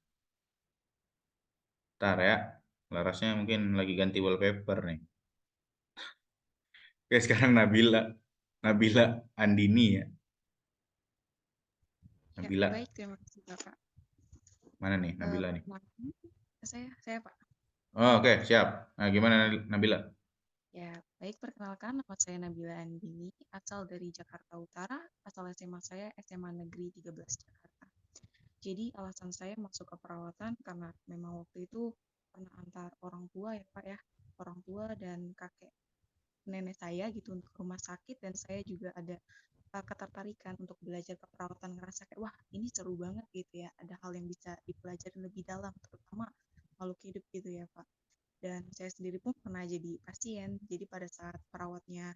Ntar ya. Larasnya mungkin lagi ganti wallpaper nih. Oke, sekarang Nabila. Nabila Andini ya. Ya, Nabila. baik, terima kasih Bapak. Mana nih Nabila nih? Perkenalkan, saya Pak. Oh, oke, siap. Nah, gimana Nabila? Ya, baik, perkenalkan nama saya Nabila Andini, asal dari Jakarta Utara, asal SMA saya SMA Negeri 13 Jakarta. Jadi alasan saya masuk ke perawatan karena memang waktu itu pernah antar orang tua ya Pak ya, orang tua dan kakek nenek saya gitu untuk rumah sakit, dan saya juga ada ketertarikan untuk belajar keperawatan, ngerasa kayak wah ini seru banget gitu ya, ada hal yang bisa dipelajari lebih dalam terutama makhluk hidup gitu ya Pak. Dan saya sendiri pun pernah jadi pasien, jadi pada saat perawatnya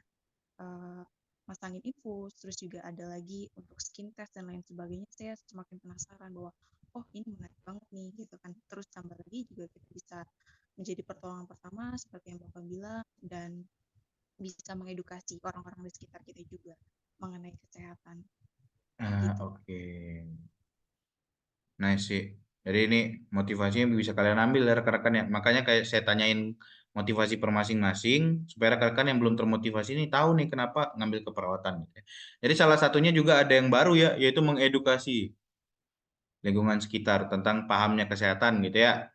masangin infus, terus juga ada lagi untuk skin test dan lain sebagainya, saya semakin penasaran bahwa oh ini menarik banget nih gitu kan. Terus tambah lagi juga kita bisa menjadi pertolongan pertama seperti yang Bapak bilang, dan bisa mengedukasi orang-orang di sekitar kita juga mengenai kesehatan. Gitu. Oke. Nice sih. Jadi ini motivasinya bisa kalian ambil ya rekan-rekan ya. Makanya kayak saya tanyain motivasi per masing-masing supaya rekan-rekan yang belum termotivasi ini tahu nih kenapa ngambil keperawatan gitu ya. Jadi salah satunya juga ada yang baru ya, yaitu mengedukasi lingkungan sekitar tentang pahamnya kesehatan gitu ya.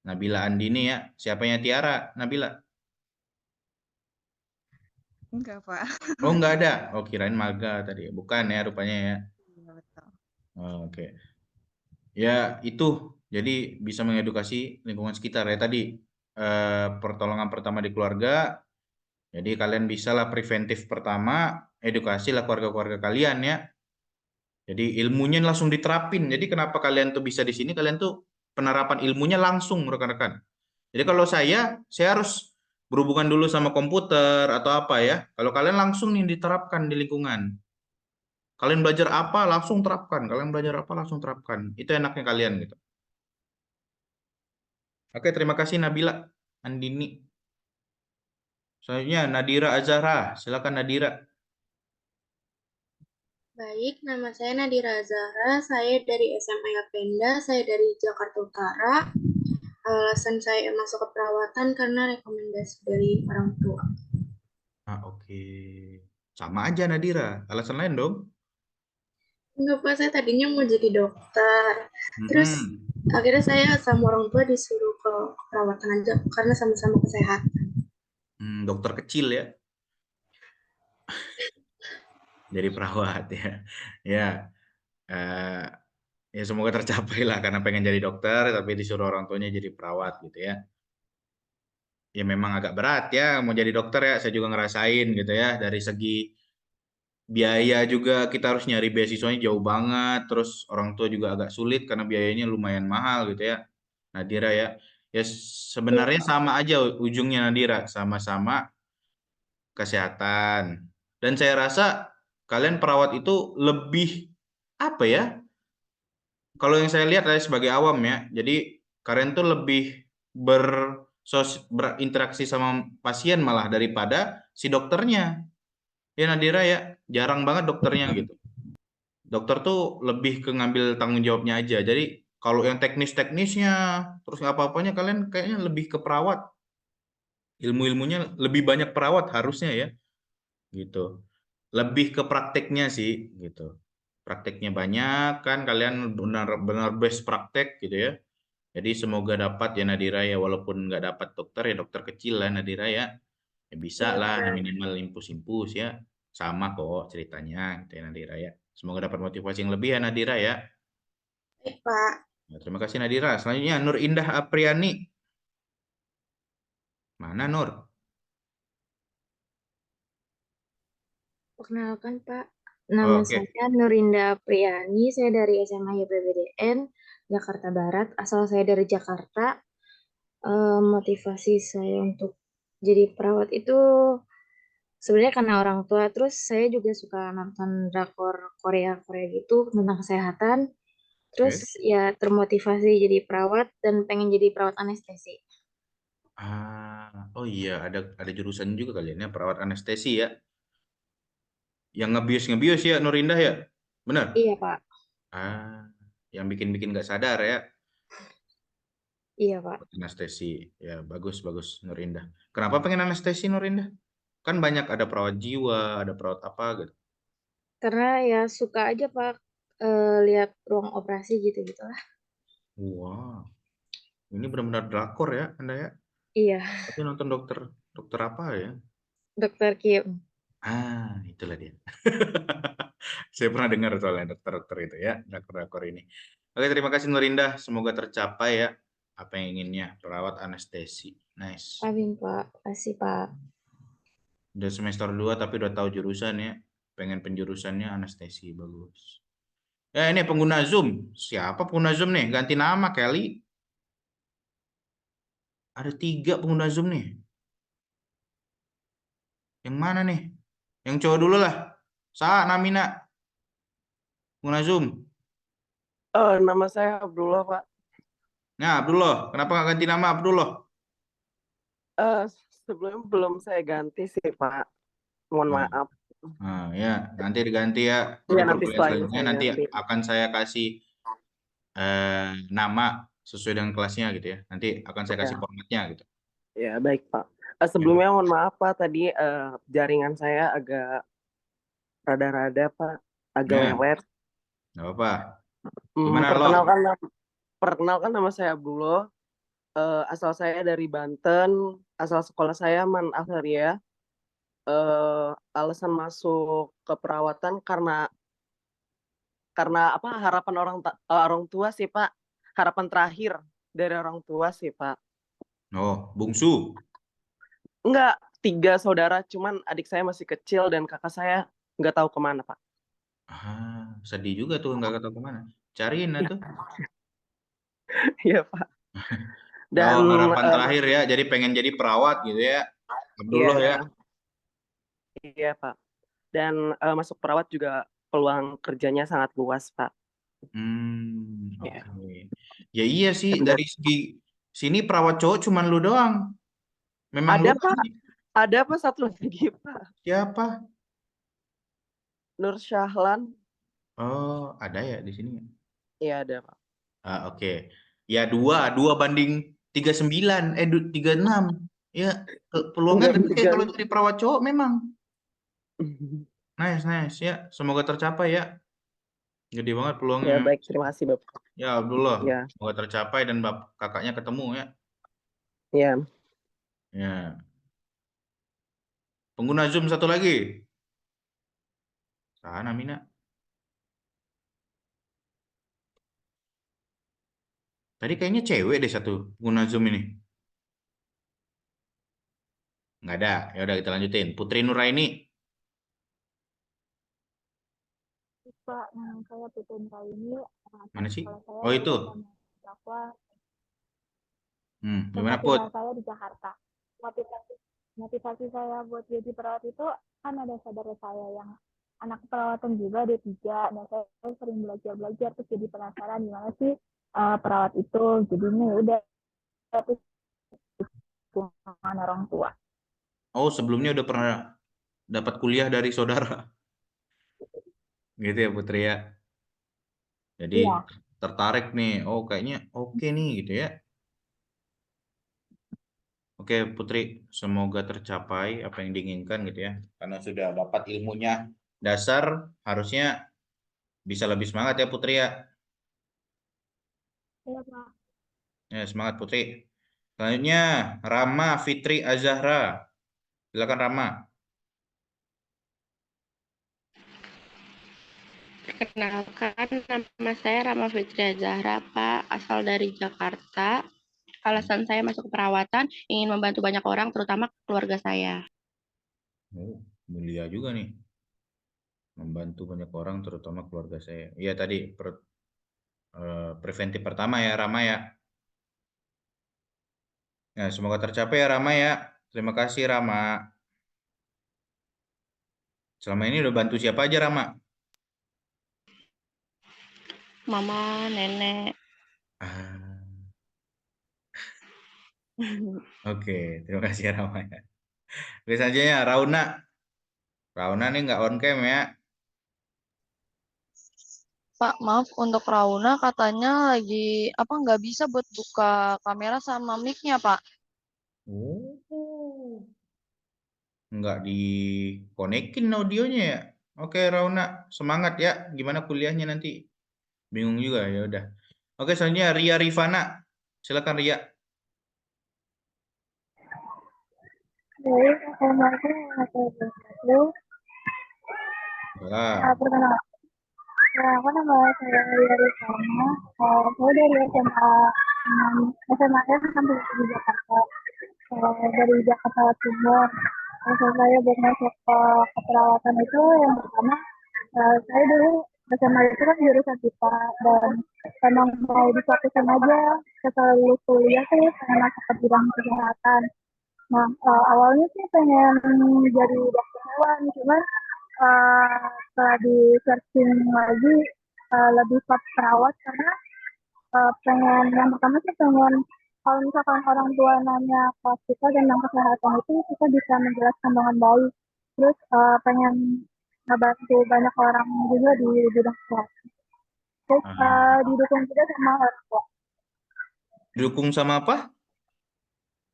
Nabila Andini ya. Siapanya Tiara? Nabila? Enggak, Pak. Oh, nggak ada. Oh, kirain Maga tadi. Bukan ya rupanya ya. Iya, betul. Oke. Ya, itu. Jadi bisa mengedukasi lingkungan sekitar ya tadi. Pertolongan pertama di keluarga. Jadi kalian bisalah preventif pertama, edukasilah keluarga-keluarga kalian ya. Jadi ilmunya langsung diterapin. Jadi kenapa kalian tuh bisa di sini? Kalian tuh penerapan ilmunya langsung rekan-rekan. Jadi kalau saya harus berhubungan dulu sama komputer atau apa ya. Kalau kalian langsung nih diterapkan di lingkungan. Kalian belajar apa langsung terapkan. Kalian belajar apa langsung terapkan. Itu enaknya kalian gitu. Oke, terima kasih Nabila Andini. Selanjutnya Nadira Azhara. Silakan Nadira. Baik, nama saya Nadira Zahra, saya dari SMA Yapenda, saya dari Jakarta Utara. Alasan saya masuk ke perawatan karena rekomendasi dari orang tua. Oke. Sama aja Nadira. Alasan lain dong. Enggak, Pak, saya tadinya mau jadi dokter. Terus akhirnya saya sama orang tua disuruh ke perawatan aja karena sama-sama kesehatan. Dokter kecil ya. Jadi perawat ya. Ya. Ya semoga tercapai lah karena pengen jadi dokter tapi disuruh orang tuanya jadi perawat gitu ya. Ya memang agak berat ya mau jadi dokter ya, saya juga ngerasain gitu ya, dari segi biaya juga kita harus nyari beasiswanya jauh banget, terus orang tua juga agak sulit karena biayanya lumayan mahal gitu ya. Nadira ya. Ya sebenarnya sama aja ujungnya Nadira, sama-sama kesehatan. Dan saya rasa kalian perawat itu lebih apa ya? Kalau yang saya lihat saya sebagai awam ya, jadi kalian tuh lebih berinteraksi sama pasien malah daripada si dokternya. Ya Nadira ya, jarang banget dokternya gitu. Dokter tuh lebih ke ngambil tanggung jawabnya aja. Jadi kalau yang teknis-teknisnya, terus nggak apa-apanya kalian kayaknya lebih ke perawat. Ilmu-ilmunya lebih banyak perawat harusnya ya, gitu. Lebih ke prakteknya sih, gitu. Prakteknya banyak kan, kalian benar-benar best praktek gitu ya. Jadi semoga dapat ya Nadira ya, walaupun nggak dapat dokter ya dokter kecil lah Nadira ya. Ya bisa lah minimal impus-impus ya. Sama kok ceritanya gitu ya Nadira ya. Semoga dapat motivasi yang lebih ya Nadira ya. Baik, Pak. Ya, terima kasih Nadira. Selanjutnya Nur Indah Apriani. Mana Nur? Perkenalkan Pak, nama Oke. saya Nurinda Priyani, saya dari SMA YPBDN Jakarta Barat, asal saya dari Jakarta. Motivasi saya untuk jadi perawat itu sebenarnya karena orang tua, terus saya juga suka nonton drakor Korea gitu tentang kesehatan, terus Oke. ya termotivasi jadi perawat dan pengen jadi perawat anestesi. Oh iya, ada jurusan juga kalian ya, perawat anestesi ya. Yang ngebius ya Nurindah ya? Benar? Iya Pak, Yang bikin-bikin nggak sadar ya, iya Pak. anestesi. Ya, bagus Nurindah. Kenapa pengen anestesi Nurindah? Kan banyak ada perawat jiwa, ada perawat apa gitu. Karena ya suka aja Pak, lihat ruang operasi gitu-gitu lah. Wah, ini benar-benar drakor ya Anda ya? Iya, Tapi nonton dokter apa ya? Dokter Kim. Itulah dia. Saya pernah dengar soalnya dokter-dokter itu ya, drakor-drakor ini. Oke, terima kasih Nurindah. Semoga tercapai ya apa yang inginnya, perawat anestesi. Nice. Amin Pak, kasih Pak. Udah semester 2 tapi udah tahu jurusan ya. Pengen penjurusannya anestesi, bagus. Ya ini pengguna Zoom. Siapa pengguna Zoom nih? Ganti nama Kelly. Ada 3 pengguna Zoom nih. Yang mana nih? Yang cowok dulu lah. Namina. Pengguna Zoom. Nama saya Abdullah, Pak. Nah, Abdullah. Kenapa nggak ganti nama Abdullah? Sebelumnya belum saya ganti sih, Pak. Mohon maaf. Ya, nanti diganti ya. Iya, Jadi nanti perkuliahan setelah ini selanjutnya saya nanti ganti. akan saya kasih nama sesuai dengan kelasnya gitu ya. Nanti akan saya kasih Ya. formatnya gitu. Ya, baik, Pak. Sebelumnya mohon maaf, Pak. Tadi jaringan saya agak rada-rada, Pak. Agak Ya. lelet. Nggak apa-apa. Gimana lo? Perkenalkan nama saya Abdullah. Asal saya dari Banten. Asal sekolah saya Man Azaria. Alasan masuk ke perawatan karena apa, harapan orang tua sih Pak, harapan terakhir dari orang tua sih Pak. Oh, bungsu? Enggak, 3 saudara, cuman adik saya masih kecil dan kakak saya nggak tahu kemana Pak. Sedih juga tuh nggak tahu kemana. Cariin tuh. Iya Pak. Dan harapan terakhir ya, jadi pengen jadi perawat gitu ya, Abdullah ya. Iya Pak. Dan masuk perawat juga peluang kerjanya sangat luas Pak. Oke. Ya iya sih, dari segi sini perawat cowok cuman lu doang. Memang ada lu Pak, ada Pak satu lagi Pak. Siapa? Nur Syahlan. Oh, ada ya di sini? Iya ada Pak. Oke. Ya 2 banding 39, 36. Ya peluangnya gede kalau jadi perawat cowok memang. Nice ya. Semoga tercapai ya. Gede banget peluangnya. Ya baik, terima kasih Bapak. Ya Abdullah, Ya. semoga tercapai dan kakaknya ketemu ya. Ya. Ya. Pengguna Zoom satu lagi. Sana Mina. Tadi kayaknya cewek deh satu pengguna Zoom ini. Nggak ada. Ya udah kita lanjutin. Putri Nuraini. Pak, saya Putri Nuraini. Mana sih? Oh itu. Gimana Put? Saya di Jakarta. Motivasi saya buat jadi perawat itu kan ada saudara saya yang anak perawatan juga, ada 3, dan saya sering belajar terus jadi penasaran gimana sih perawat itu. Jadi ini udah dukungan orang tua. Oh, sebelumnya udah pernah dapat kuliah dari saudara. Gitu ya Putri ya. Jadi tertarik nih. Oh, kayaknya oke nih gitu ya. Oke Putri, semoga tercapai apa yang diinginkan gitu ya. Karena sudah dapat ilmunya dasar, harusnya bisa lebih semangat ya Putri ya. Iya Pak. Ya, semangat Putri. Selanjutnya Rama Fitri Azahra. Silakan Rama. Perkenalkan, nama saya Rama Fitri Azahra, Pak, asal dari Jakarta. Alasan saya masuk ke perawatan, ingin membantu banyak orang, terutama keluarga saya. Oh, mulia juga nih. membantu banyak orang, terutama keluarga saya. Iya tadi preventif pertama ya Rama ya. Nah, semoga tercapai ya Rama ya. Terima kasih Rama. Selama ini udah bantu siapa aja Rama? Mama, nenek. Ah, oke, terima kasih ya Rama ya. Oke, selanjutnya Rauna. Rauna nih nggak on cam ya. Pak, maaf untuk Rauna katanya lagi apa nggak bisa buat buka kamera sama mic-nya, Pak. Oh, nggak dikonekin audionya ya. Oke Rauna, semangat ya. Gimana kuliahnya nanti? Bingung juga ya udah. Oke, selanjutnya Ria Rifana. Silakan Ria. Baik, Assalamualaikum warahmatullahi wabarakatuh. Salam. Perkenalkan, aku nama saya Ria Rifana. Saya dari SMA sampai di Jakarta. Dari Jakarta Timur. Alasan saya buat masuk ke keperawatan itu yang pertama, saya dulu SMA itu kan jurusan IPA dan emang mau difokusin aja setelah lulus kuliah sih pengen masuk ke bidang kesehatan. Nah, awalnya sih pengen jadi dokter hewan, cuman setelah di searching lagi lebih ke perawat karena pengen yang pertama sih pengen kalau misalkan orang tua nanya ke kita tentang kesehatan itu kita bisa menjelaskan dengan baik. Terus pengen ngebantu banyak orang juga di bidang kesehatan. Terus didukung juga sama orang tua. Didukung sama apa?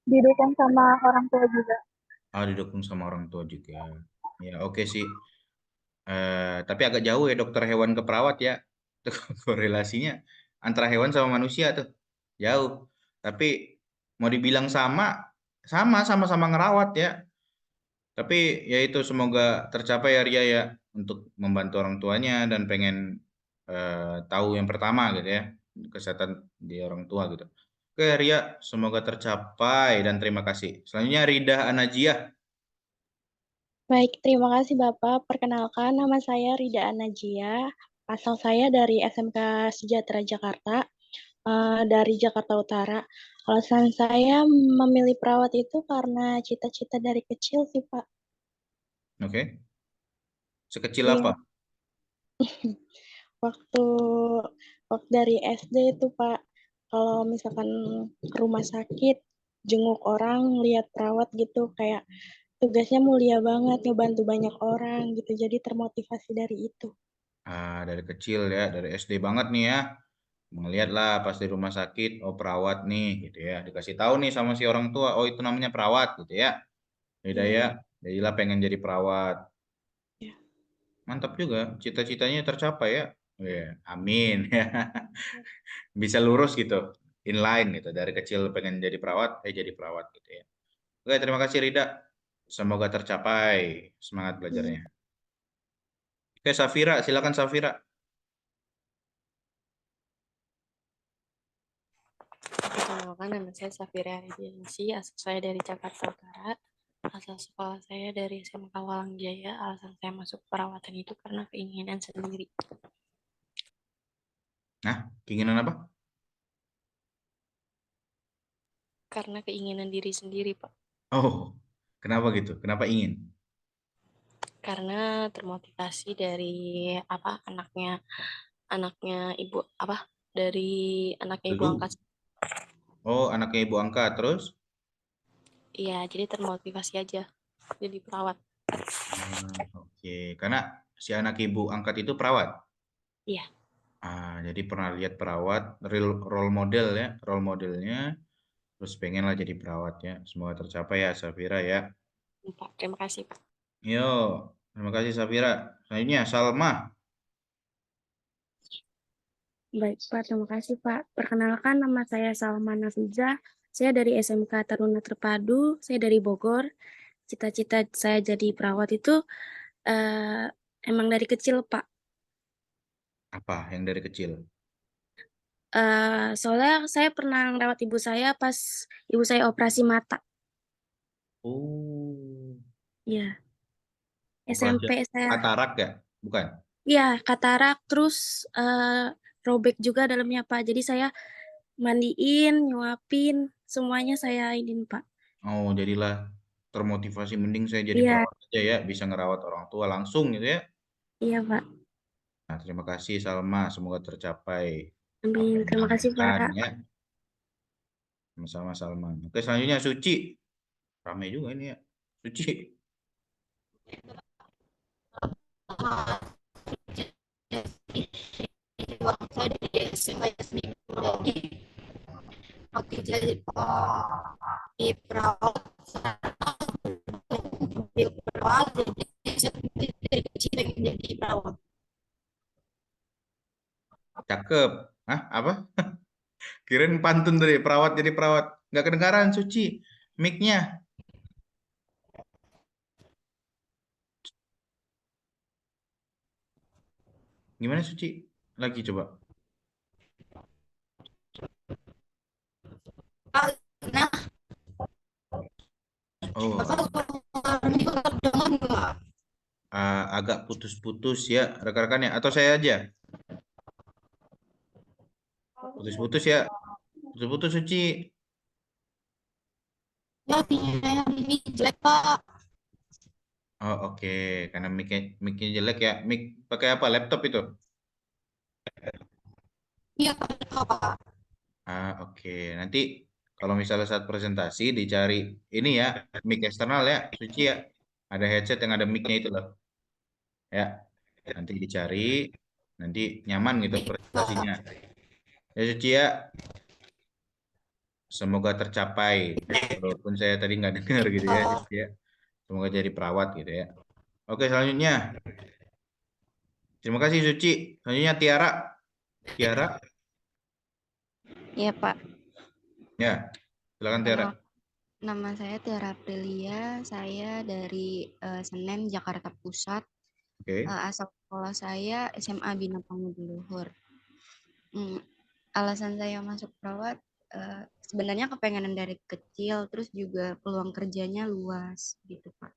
Didukung sama orang tua juga. Didukung sama orang tua juga. Ya, oke sih. Tapi agak jauh ya dokter hewan ke perawat ya. Korelasinya antara hewan sama manusia tuh. Jauh. Tapi mau dibilang sama-sama ngerawat ya. Tapi ya itu semoga tercapai ya Ria ya untuk membantu orang tuanya dan pengen tahu yang pertama gitu ya. Kesehatan di orang tua gitu. Oke Ria, semoga tercapai dan terima kasih. Selanjutnya Rida Anajiah. Baik, terima kasih Bapak. Perkenalkan, nama saya Rida Anajia. Asal saya dari SMK Sejahtera Jakarta, dari Jakarta Utara. Alasan saya memilih perawat itu karena cita-cita dari kecil sih, Pak. Oke. Sekecil Iya. apa? Waktu dari SD itu, Pak, kalau misalkan ke rumah sakit, jenguk orang, lihat perawat gitu, kayak tugasnya mulia banget, ngebantu banyak orang gitu. Jadi termotivasi dari itu. Dari kecil ya, dari SD banget nih ya. Melihat lah pas di rumah sakit, oh perawat nih gitu ya. Dikasih tahu nih sama si orang tua, oh itu namanya perawat gitu ya. Beda ya, jadilah pengen jadi perawat. Mantap juga, cita-citanya tercapai ya. Ya, amin. Bisa lurus gitu, inline gitu. Dari kecil pengen jadi perawat, jadi perawat gitu ya. Oke, terima kasih Rida. Semoga tercapai semangat belajarnya. Oke, Safira, silakan Safira. Perkenalkan, nama saya Safira Ardiansi, asal saya dari Jakarta Utara. Asal sekolah saya dari SMK Walang Jaya. Alasan saya masuk perawatan itu karena keinginan sendiri. Nah, keinginan apa? Karena keinginan diri sendiri, Pak. Oh, kenapa gitu? Kenapa ingin? Karena termotivasi dari anaknya ibu dari anaknya ibu angkat. Oh, anaknya ibu angkat terus? Iya, jadi termotivasi aja jadi perawat. Oke, karena si anak ibu angkat itu perawat. Iya. Jadi pernah lihat perawat, role model ya, role modelnya, terus pengen lah jadi perawat ya. Semoga tercapai ya Safira ya. Pak, terima kasih Pak. Yo, terima kasih Safira. Selanjutnya Salma. Baik Pak, terima kasih Pak. Perkenalkan, nama saya Salma Nafiza. Saya dari SMK Taruna Terpadu. Saya dari Bogor. Cita-cita saya jadi perawat itu emang dari kecil Pak. Apa yang dari kecil? Soalnya saya pernah ngerawat ibu saya pas ibu saya operasi mata. Oh. Iya. SMP saya. Katarak ya? Bukan? Iya, katarak terus robek juga dalamnya Pak. Jadi saya mandiin, nyuapin, semuanya saya iniin Pak. Oh, jadilah termotivasi, mending saya jadi Iya, perawat aja ya, bisa ngerawat orang tua langsung gitu ya. iya Pak. Nah, terima kasih Salma, semoga tercapai apa Amin. yang Terima kasih diinginkan Pak. ya. Sama-sama Salma. Oke, selanjutnya Suci. Ramai juga ini ya. Suci. Saya dari SMA Teknologi. Oke, jadi di perawat jadi saya dari kecil pengen jadi perawat. Cakep. Hah, apa? Kirain pantun dari perawat jadi perawat. Nggak kedengaran Suci. Mic-nya. Gimana Suci? Lagi coba. Nah, Oh, agak putus-putus ya rekan-rekan ya. Atau saya aja? Putus-putus ya. Putus-putus Suci. ya sinyalnya ini jelek Pak. Oh, oke. Karena mic-nya jelek ya. Mic pakai apa? Laptop itu? Iya Pak. Oke. Nanti kalau misalnya saat presentasi dicari ini ya, mic eksternal ya, Suci ya. Ada headset yang ada mic-nya itu loh. Ya. Nanti dicari, nanti nyaman gitu presentasinya. Ya Suci ya. Semoga tercapai. Walaupun saya tadi nggak dengar gitu ya, Suci ya. Semoga jadi perawat gitu ya. Oke, selanjutnya. Terima kasih Suci. Selanjutnya Tiara. Tiara. Iya, Pak. Ya, silakan Tiara. Nama saya Tiara Aprilia, saya dari Senen, Jakarta Pusat. Oke. Asal sekolah saya SMA Bina Panguduluhur. Alasan saya masuk perawat, sebenarnya kepengenan dari kecil, terus juga peluang kerjanya luas gitu Pak.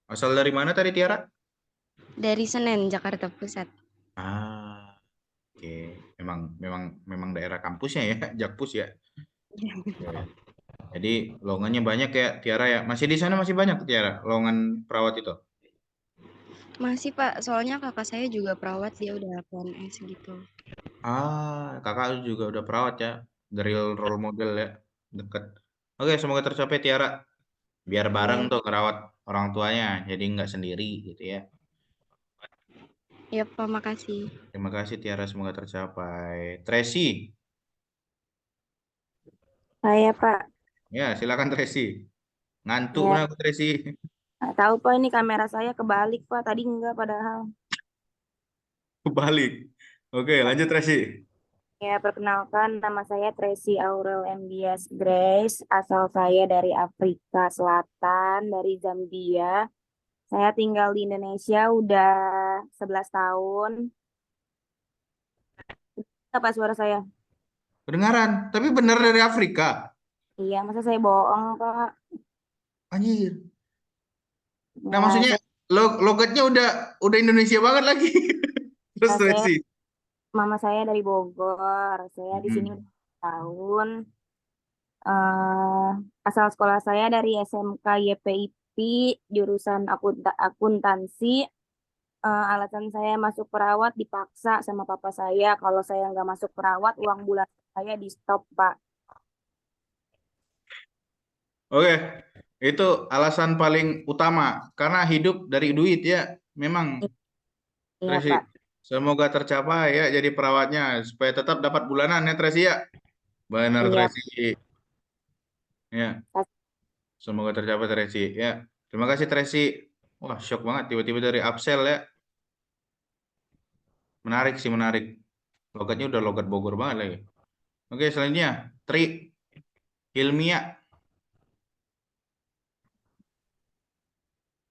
Asal dari mana tadi Tiara? Dari Senen, Jakarta Pusat. Oke. Memang daerah kampusnya ya, Jakpus ya. Oke. Jadi lowongannya banyak ya Tiara ya. Masih di sana masih banyak Tiara lowongan perawat itu. Masih Pak, soalnya kakak saya juga perawat, dia udah PNS gitu. Kakak juga udah perawat ya. Dari role model ya, deket. Oke, semoga tercapai Tiara. Biar bareng tuh ngerawat orang tuanya, jadi nggak sendiri gitu ya. Ya Pak, makasih. Terima kasih Tiara, semoga tercapai. Tracy. Saya Pak. Ya, silakan Tracy. Ngantuk Ya. nah aku Tracy. Nggak tahu Pak, ini kamera saya kebalik Pak. Tadi enggak padahal. Kebalik. Oke, lanjut Tracy. Ya, perkenalkan nama saya Tracy Aurel MDS Grace. Asal saya dari Afrika Selatan, dari Zambia. Saya tinggal di Indonesia udah 11 tahun. Apa suara saya? Kedengaran, tapi benar dari Afrika. Iya, masa saya bohong, Pak? Anjir. Nah, Ya, maksudnya logatnya udah Indonesia banget lagi. Terus saya, Tracy. mama saya dari Bogor. Saya di sini udah tahun. Asal sekolah saya dari SMK YPIP, jurusan akuntansi. Alasan saya masuk perawat dipaksa sama papa saya. Kalau saya nggak masuk perawat, uang bulan saya di stop, Pak. Oke, itu alasan paling utama karena hidup dari duit ya. Memang Iya, Tracy, Pak. semoga tercapai ya jadi perawatnya supaya tetap dapat bulanan ya Tracy ya. Benar Iya. Tracy. Ya. Semoga tercapai Tracy ya. Terima kasih Tracy. Wah, shock banget tiba-tiba dari Upsell ya. Menarik sih, menarik. Logatnya udah logat Bogor banget lagi. Oke, selanjutnya Tri Hilmia.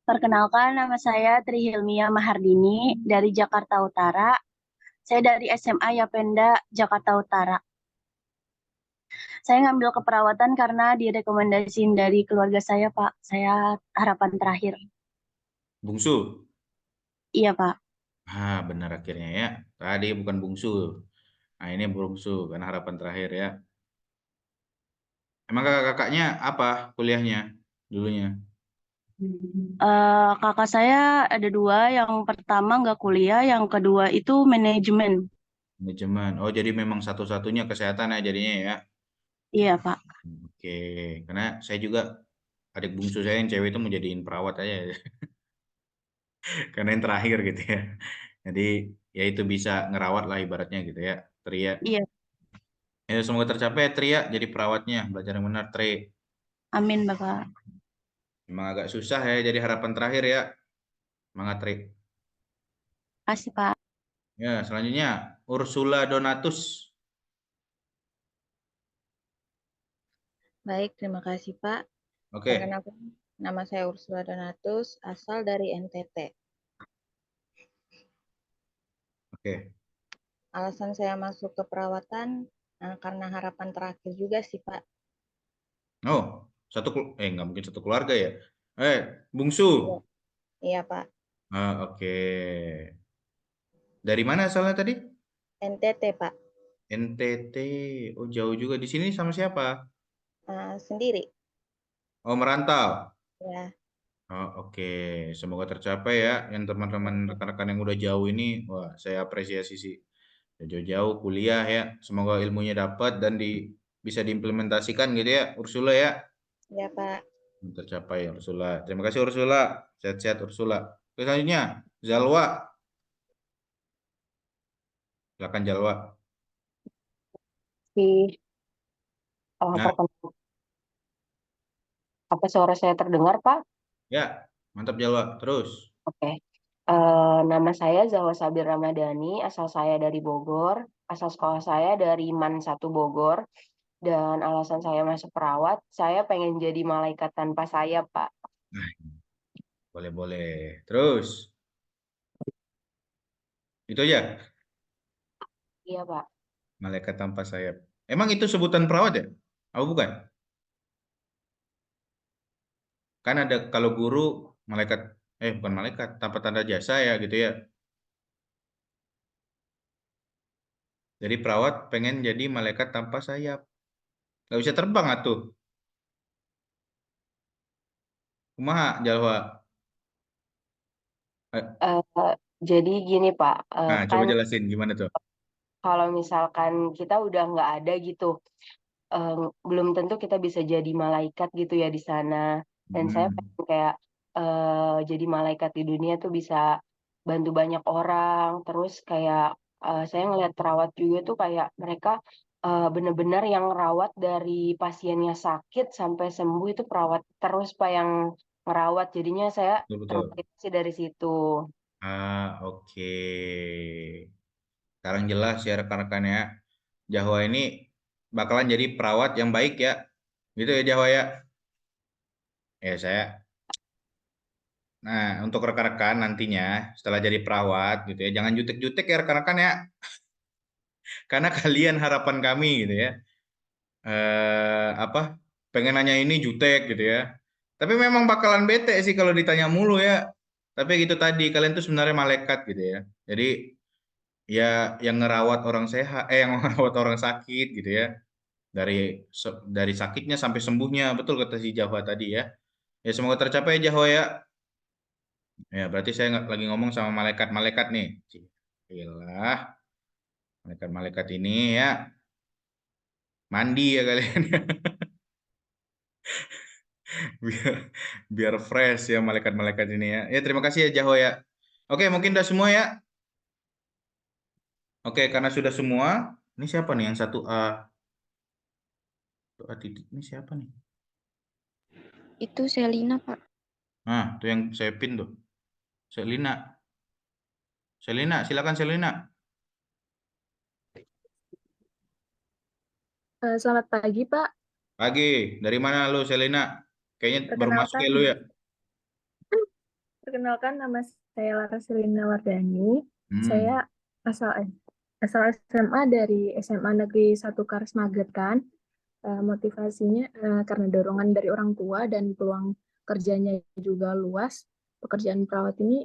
Perkenalkan, nama saya Tri Hilmia Mahardini dari Jakarta Utara. Saya dari SMA Yapenda, Jakarta Utara. Saya ngambil keperawatan karena direkomendasiin dari keluarga saya, Pak. Saya harapan terakhir. Bungsu. Iya, Pak. Benar akhirnya ya. Tadi bukan bungsu. Nah, ini bungsu karena harapan terakhir ya. Emang kakak-kakaknya apa kuliahnya dulunya? Kakak saya ada dua, yang pertama nggak kuliah, yang kedua itu manajemen. Manajemen. Oh, jadi memang satu-satunya kesehatan ya jadinya ya. Iya, Pak. Oke, karena saya juga adik bungsu saya yang cewek itu mau jadiin perawat aja. Karena yang terakhir gitu ya. Jadi ya itu bisa ngerawat lah ibaratnya gitu ya. Tri ya. Iya, Ya, semoga tercapai ya, Tri ya, jadi perawatnya. Belajar yang benar, Tri. amin, Bapak. Memang agak susah ya jadi harapan terakhir ya. Semangat, Tri. Kasih, Pak. Ya, selanjutnya Ursula Donatus. Baik, terima kasih Pak. Oke. Perkenalkan, nama saya Ursula Donatus, asal dari NTT. Oke. Alasan saya masuk ke perawatan karena harapan terakhir juga sih Pak. Oh, nggak mungkin satu keluarga ya. Bungsu. Iya Pak. Oke. Dari mana asalnya tadi? NTT Pak. NTT. Oh, jauh juga. Di sini sama siapa? Sendiri. Oh, merantau. Ya. Oh, oke. Semoga tercapai ya yang teman-teman rekan-rekan yang udah jauh ini. Wah, saya apresiasi sih. Udah jauh-jauh kuliah ya. Semoga ilmunya dapat dan bisa diimplementasikan gitu ya, Ursula ya. Ya Pak. Tercapai ya, Ursula. Terima kasih Ursula. Sehat-sehat Ursula. Oke, selanjutnya Zalwa. Silakan Zalwa. Nah, apa suara saya terdengar, Pak? Ya, mantap Zalwa. Terus. Oke. Nama saya Zawa Sabir Ramadhani, asal saya dari Bogor, asal sekolah saya dari MAN 1 Bogor, dan alasan saya masuk perawat, saya pengen jadi malaikat tanpa sayap, Pak. Boleh-boleh. Terus. Itu aja. Iya, Pak. Malaikat tanpa sayap. Emang itu sebutan perawat ya? Oh, bukan? Kan ada kalau guru malaikat, bukan malaikat, tanpa tanda jasa ya gitu ya. Jadi perawat pengen jadi malaikat tanpa sayap. Gak bisa terbang atuh. Kumaha Jalwa? Jadi gini, Pak, Nah, coba kan jelasin gimana tuh? kalau misalkan kita udah nggak ada gitu, belum tentu kita bisa jadi malaikat gitu ya di sana. Dan saya pengen kayak jadi malaikat di dunia tuh bisa bantu banyak orang. Terus kayak saya ngelihat perawat juga tuh kayak mereka bener-bener yang rawat dari pasiennya sakit sampai sembuh itu perawat terus Pak yang ngerawat. Jadinya saya Betul. terinspirasi dari situ. Oke. Sekarang jelas ya rekan-rekan ya. Jahwa ini bakalan jadi perawat yang baik ya. Gitu ya Jahwa ya. Ya saya. Nah, untuk rekan-rekan nantinya setelah jadi perawat gitu ya, jangan jutek-jutek ya rekan-rekan ya. Karena kalian harapan kami gitu ya. Pengen nanya ini jutek gitu ya. Tapi memang bakalan bete sih kalau ditanya mulu ya. Tapi gitu tadi, kalian tuh sebenarnya malaikat gitu ya. Jadi ya yang ngerawat orang sehat, yang ngerawat orang sakit gitu ya. Dari sakitnya sampai sembuhnya, betul kata si Jawa tadi ya. Ya semoga tercapai Jawa ya. Ya berarti saya lagi ngomong sama malaikat-malaikat nih. Iyalah, malaikat-malaikat ini ya mandi ya kalian. biar fresh ya malaikat-malaikat ini ya. Ya terima kasih ya Jaho ya. Oke, mungkin udah semua ya. Oke, karena sudah semua, ini siapa nih yang 1A? 1A titik ini siapa nih? Itu Selina, Pak. Nah, itu yang saya pin tuh. Selina. Selina, silakan Selina. Selamat pagi, Pak. Pagi, dari mana lu Selina? Kayaknya baru masuk ya lu ya. Perkenalkan, nama saya Lara Selina Wardani. Saya asal SMA dari SMA Negeri 1 Kars Magetan. Motivasinya karena dorongan dari orang tua dan peluang kerjanya juga luas. Pekerjaan perawat ini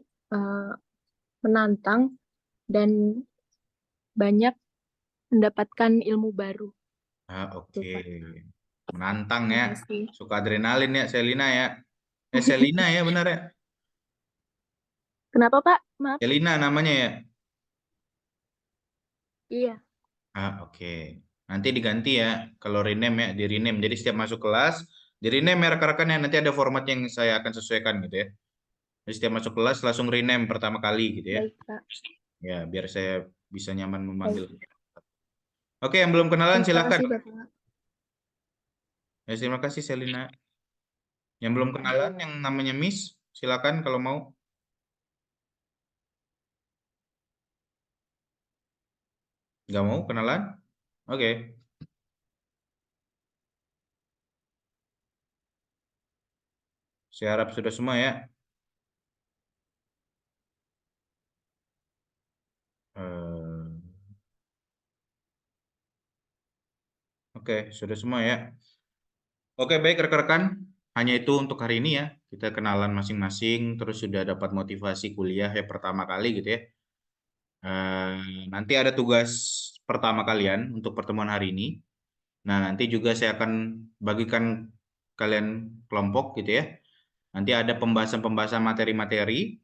menantang, dan banyak mendapatkan ilmu baru. Oke. Pak. Menantang Terima ya. kasih. Suka adrenalin ya Selina ya. Selina ya benar ya? Kenapa Pak? Maaf. Selina namanya ya? Iya. Oke. Nanti diganti ya. Kalau rename ya, di rename. Jadi setiap masuk kelas, di rename ya rekan-rekan ya. Nanti ada format yang saya akan sesuaikan gitu ya. Jadi setiap masuk kelas langsung rename pertama kali gitu ya. Baik Pak. Ya, biar saya bisa nyaman memanggil. Baik. Oke, yang belum kenalan Terima silakan. kasih Bapak. Ya, terima kasih Selina. Yang belum kenalan yang namanya Miss, silakan kalau mau. Nggak mau kenalan? Oke. Saya harap sudah semua ya. Oke, sudah semua ya. Oke, baik rekan-rekan. Hanya itu untuk hari ini ya. Kita kenalan masing-masing, terus sudah dapat motivasi kuliah ya pertama kali gitu ya. Nanti ada tugas pertama kalian untuk pertemuan hari ini. Nah, nanti juga saya akan bagikan kalian kelompok gitu ya. Nanti ada pembahasan-pembahasan materi-materi.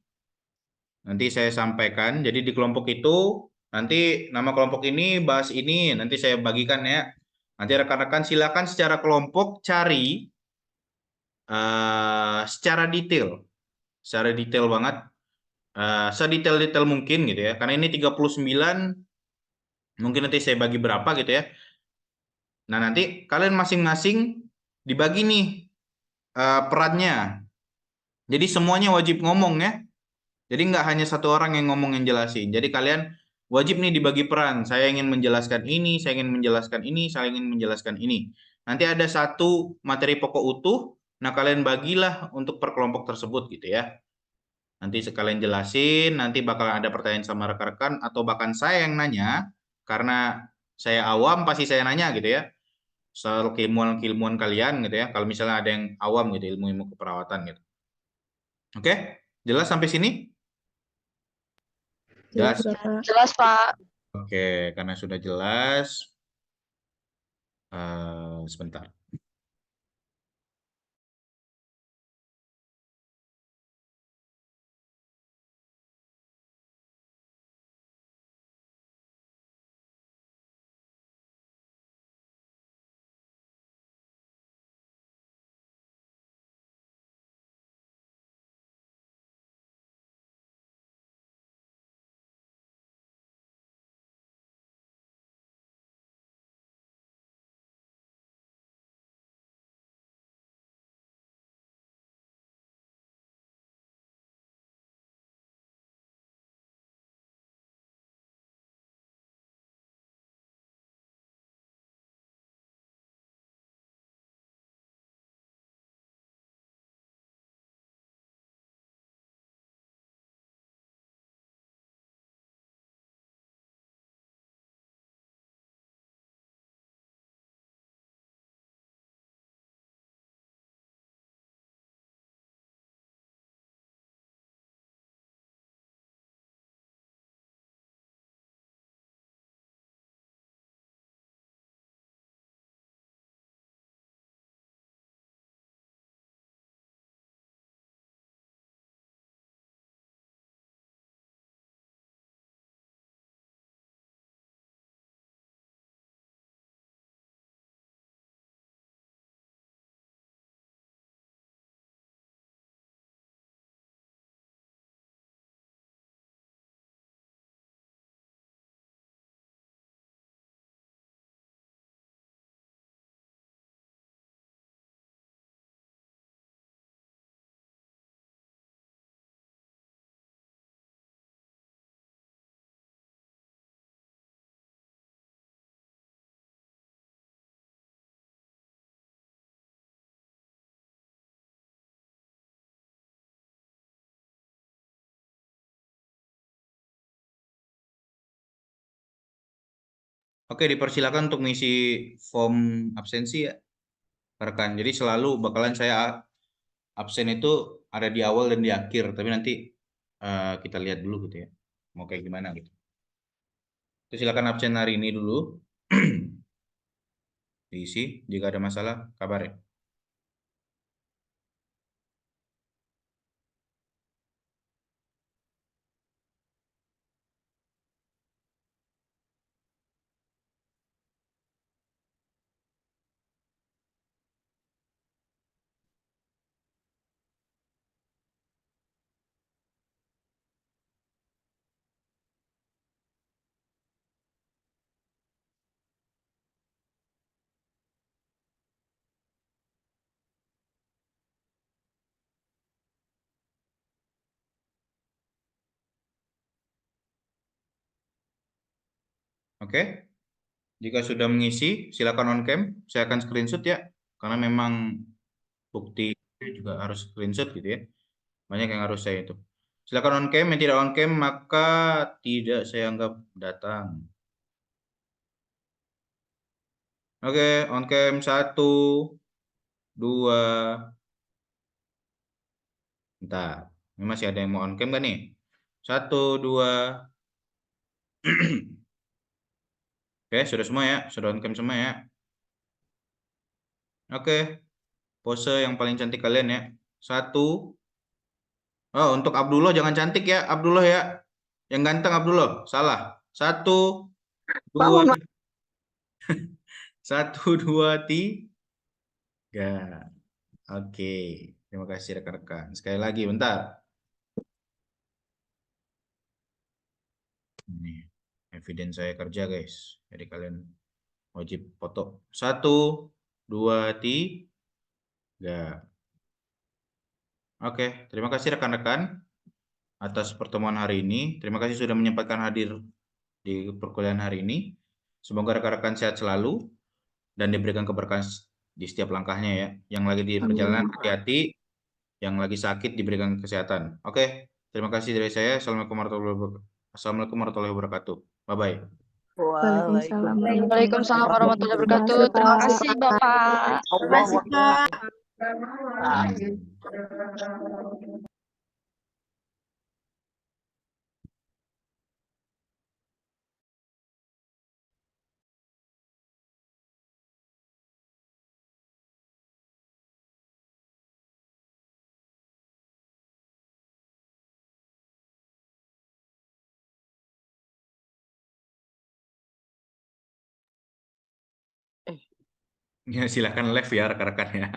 Nanti saya sampaikan. Jadi di kelompok itu, nanti nama kelompok ini bahas ini, nanti saya bagikan ya. Nanti rekan-rekan silakan secara kelompok cari secara detail banget, sedetail-detail mungkin gitu ya. Karena ini 39, mungkin nanti saya bagi berapa gitu ya. Nah, nanti kalian masing-masing dibagi nih perannya. Jadi semuanya wajib ngomong ya. Jadi nggak hanya satu orang yang ngomong yang jelasin. Jadi kalian wajib nih dibagi peran. Saya ingin menjelaskan ini, saya ingin menjelaskan ini, saya ingin menjelaskan ini. Nanti ada satu materi pokok utuh. Nah, kalian bagilah untuk per kelompok tersebut gitu ya. Nanti sekalian jelasin, nanti bakal ada pertanyaan sama rekan-rekan atau bahkan saya yang nanya, karena saya awam pasti saya nanya gitu ya. Soal keilmuan-keilmuan kalian gitu ya. Kalau misalnya ada yang awam gitu, ilmu-ilmu keperawatan gitu. Oke, jelas sampai sini? Jelas? Jelas, Pak. Oke, karena sudah jelas, sebentar. Oke, dipersilakan untuk mengisi form absensi ya, rekan. Jadi selalu bakalan saya absen itu ada di awal dan di akhir, tapi nanti kita lihat dulu gitu ya. mau kayak gimana gitu. Itu silakan absen hari ini dulu. Diisi, jika ada masalah kabar ya. Oke, jika sudah mengisi, silakan on cam. Saya akan screenshot ya, karena memang bukti juga harus screenshot gitu ya. Banyak yang harus saya itu. Silakan on cam, yang tidak on cam maka tidak saya anggap datang. Oke, on cam 1, 2. Bentar, ini masih ada yang mau on cam gak nih? 1, 2. Oke, sudah semua ya, sudah on cam semua ya. Oke, pose yang paling cantik kalian ya. 1. Oh, untuk Abdullah jangan cantik ya, Abdullah ya. Yang ganteng Abdullah, salah. 1, 2. 1, 2, 3. Oke, terima kasih rekan-rekan. Sekali lagi, bentar. Ini evidence saya kerja guys. Jadi kalian wajib foto. 1, 2, 3. Oke, terima kasih rekan-rekan atas pertemuan hari ini. Terima kasih sudah menyempatkan hadir di perkuliahan hari ini. Semoga rekan-rekan sehat selalu dan diberikan keberkahan di setiap langkahnya ya. Yang lagi di perjalanan hati-hati, yang lagi sakit diberikan kesehatan. Oke, terima kasih dari saya. Assalamualaikum warahmatullahi wabarakatuh. Bye-bye. Waalaikumsalam Waalaikumsalam warahmatullahi wabarakatuh. Terima kasih Bapak. Terima kasih, Kak. Ya, silakan live ya rekan-rekan ya.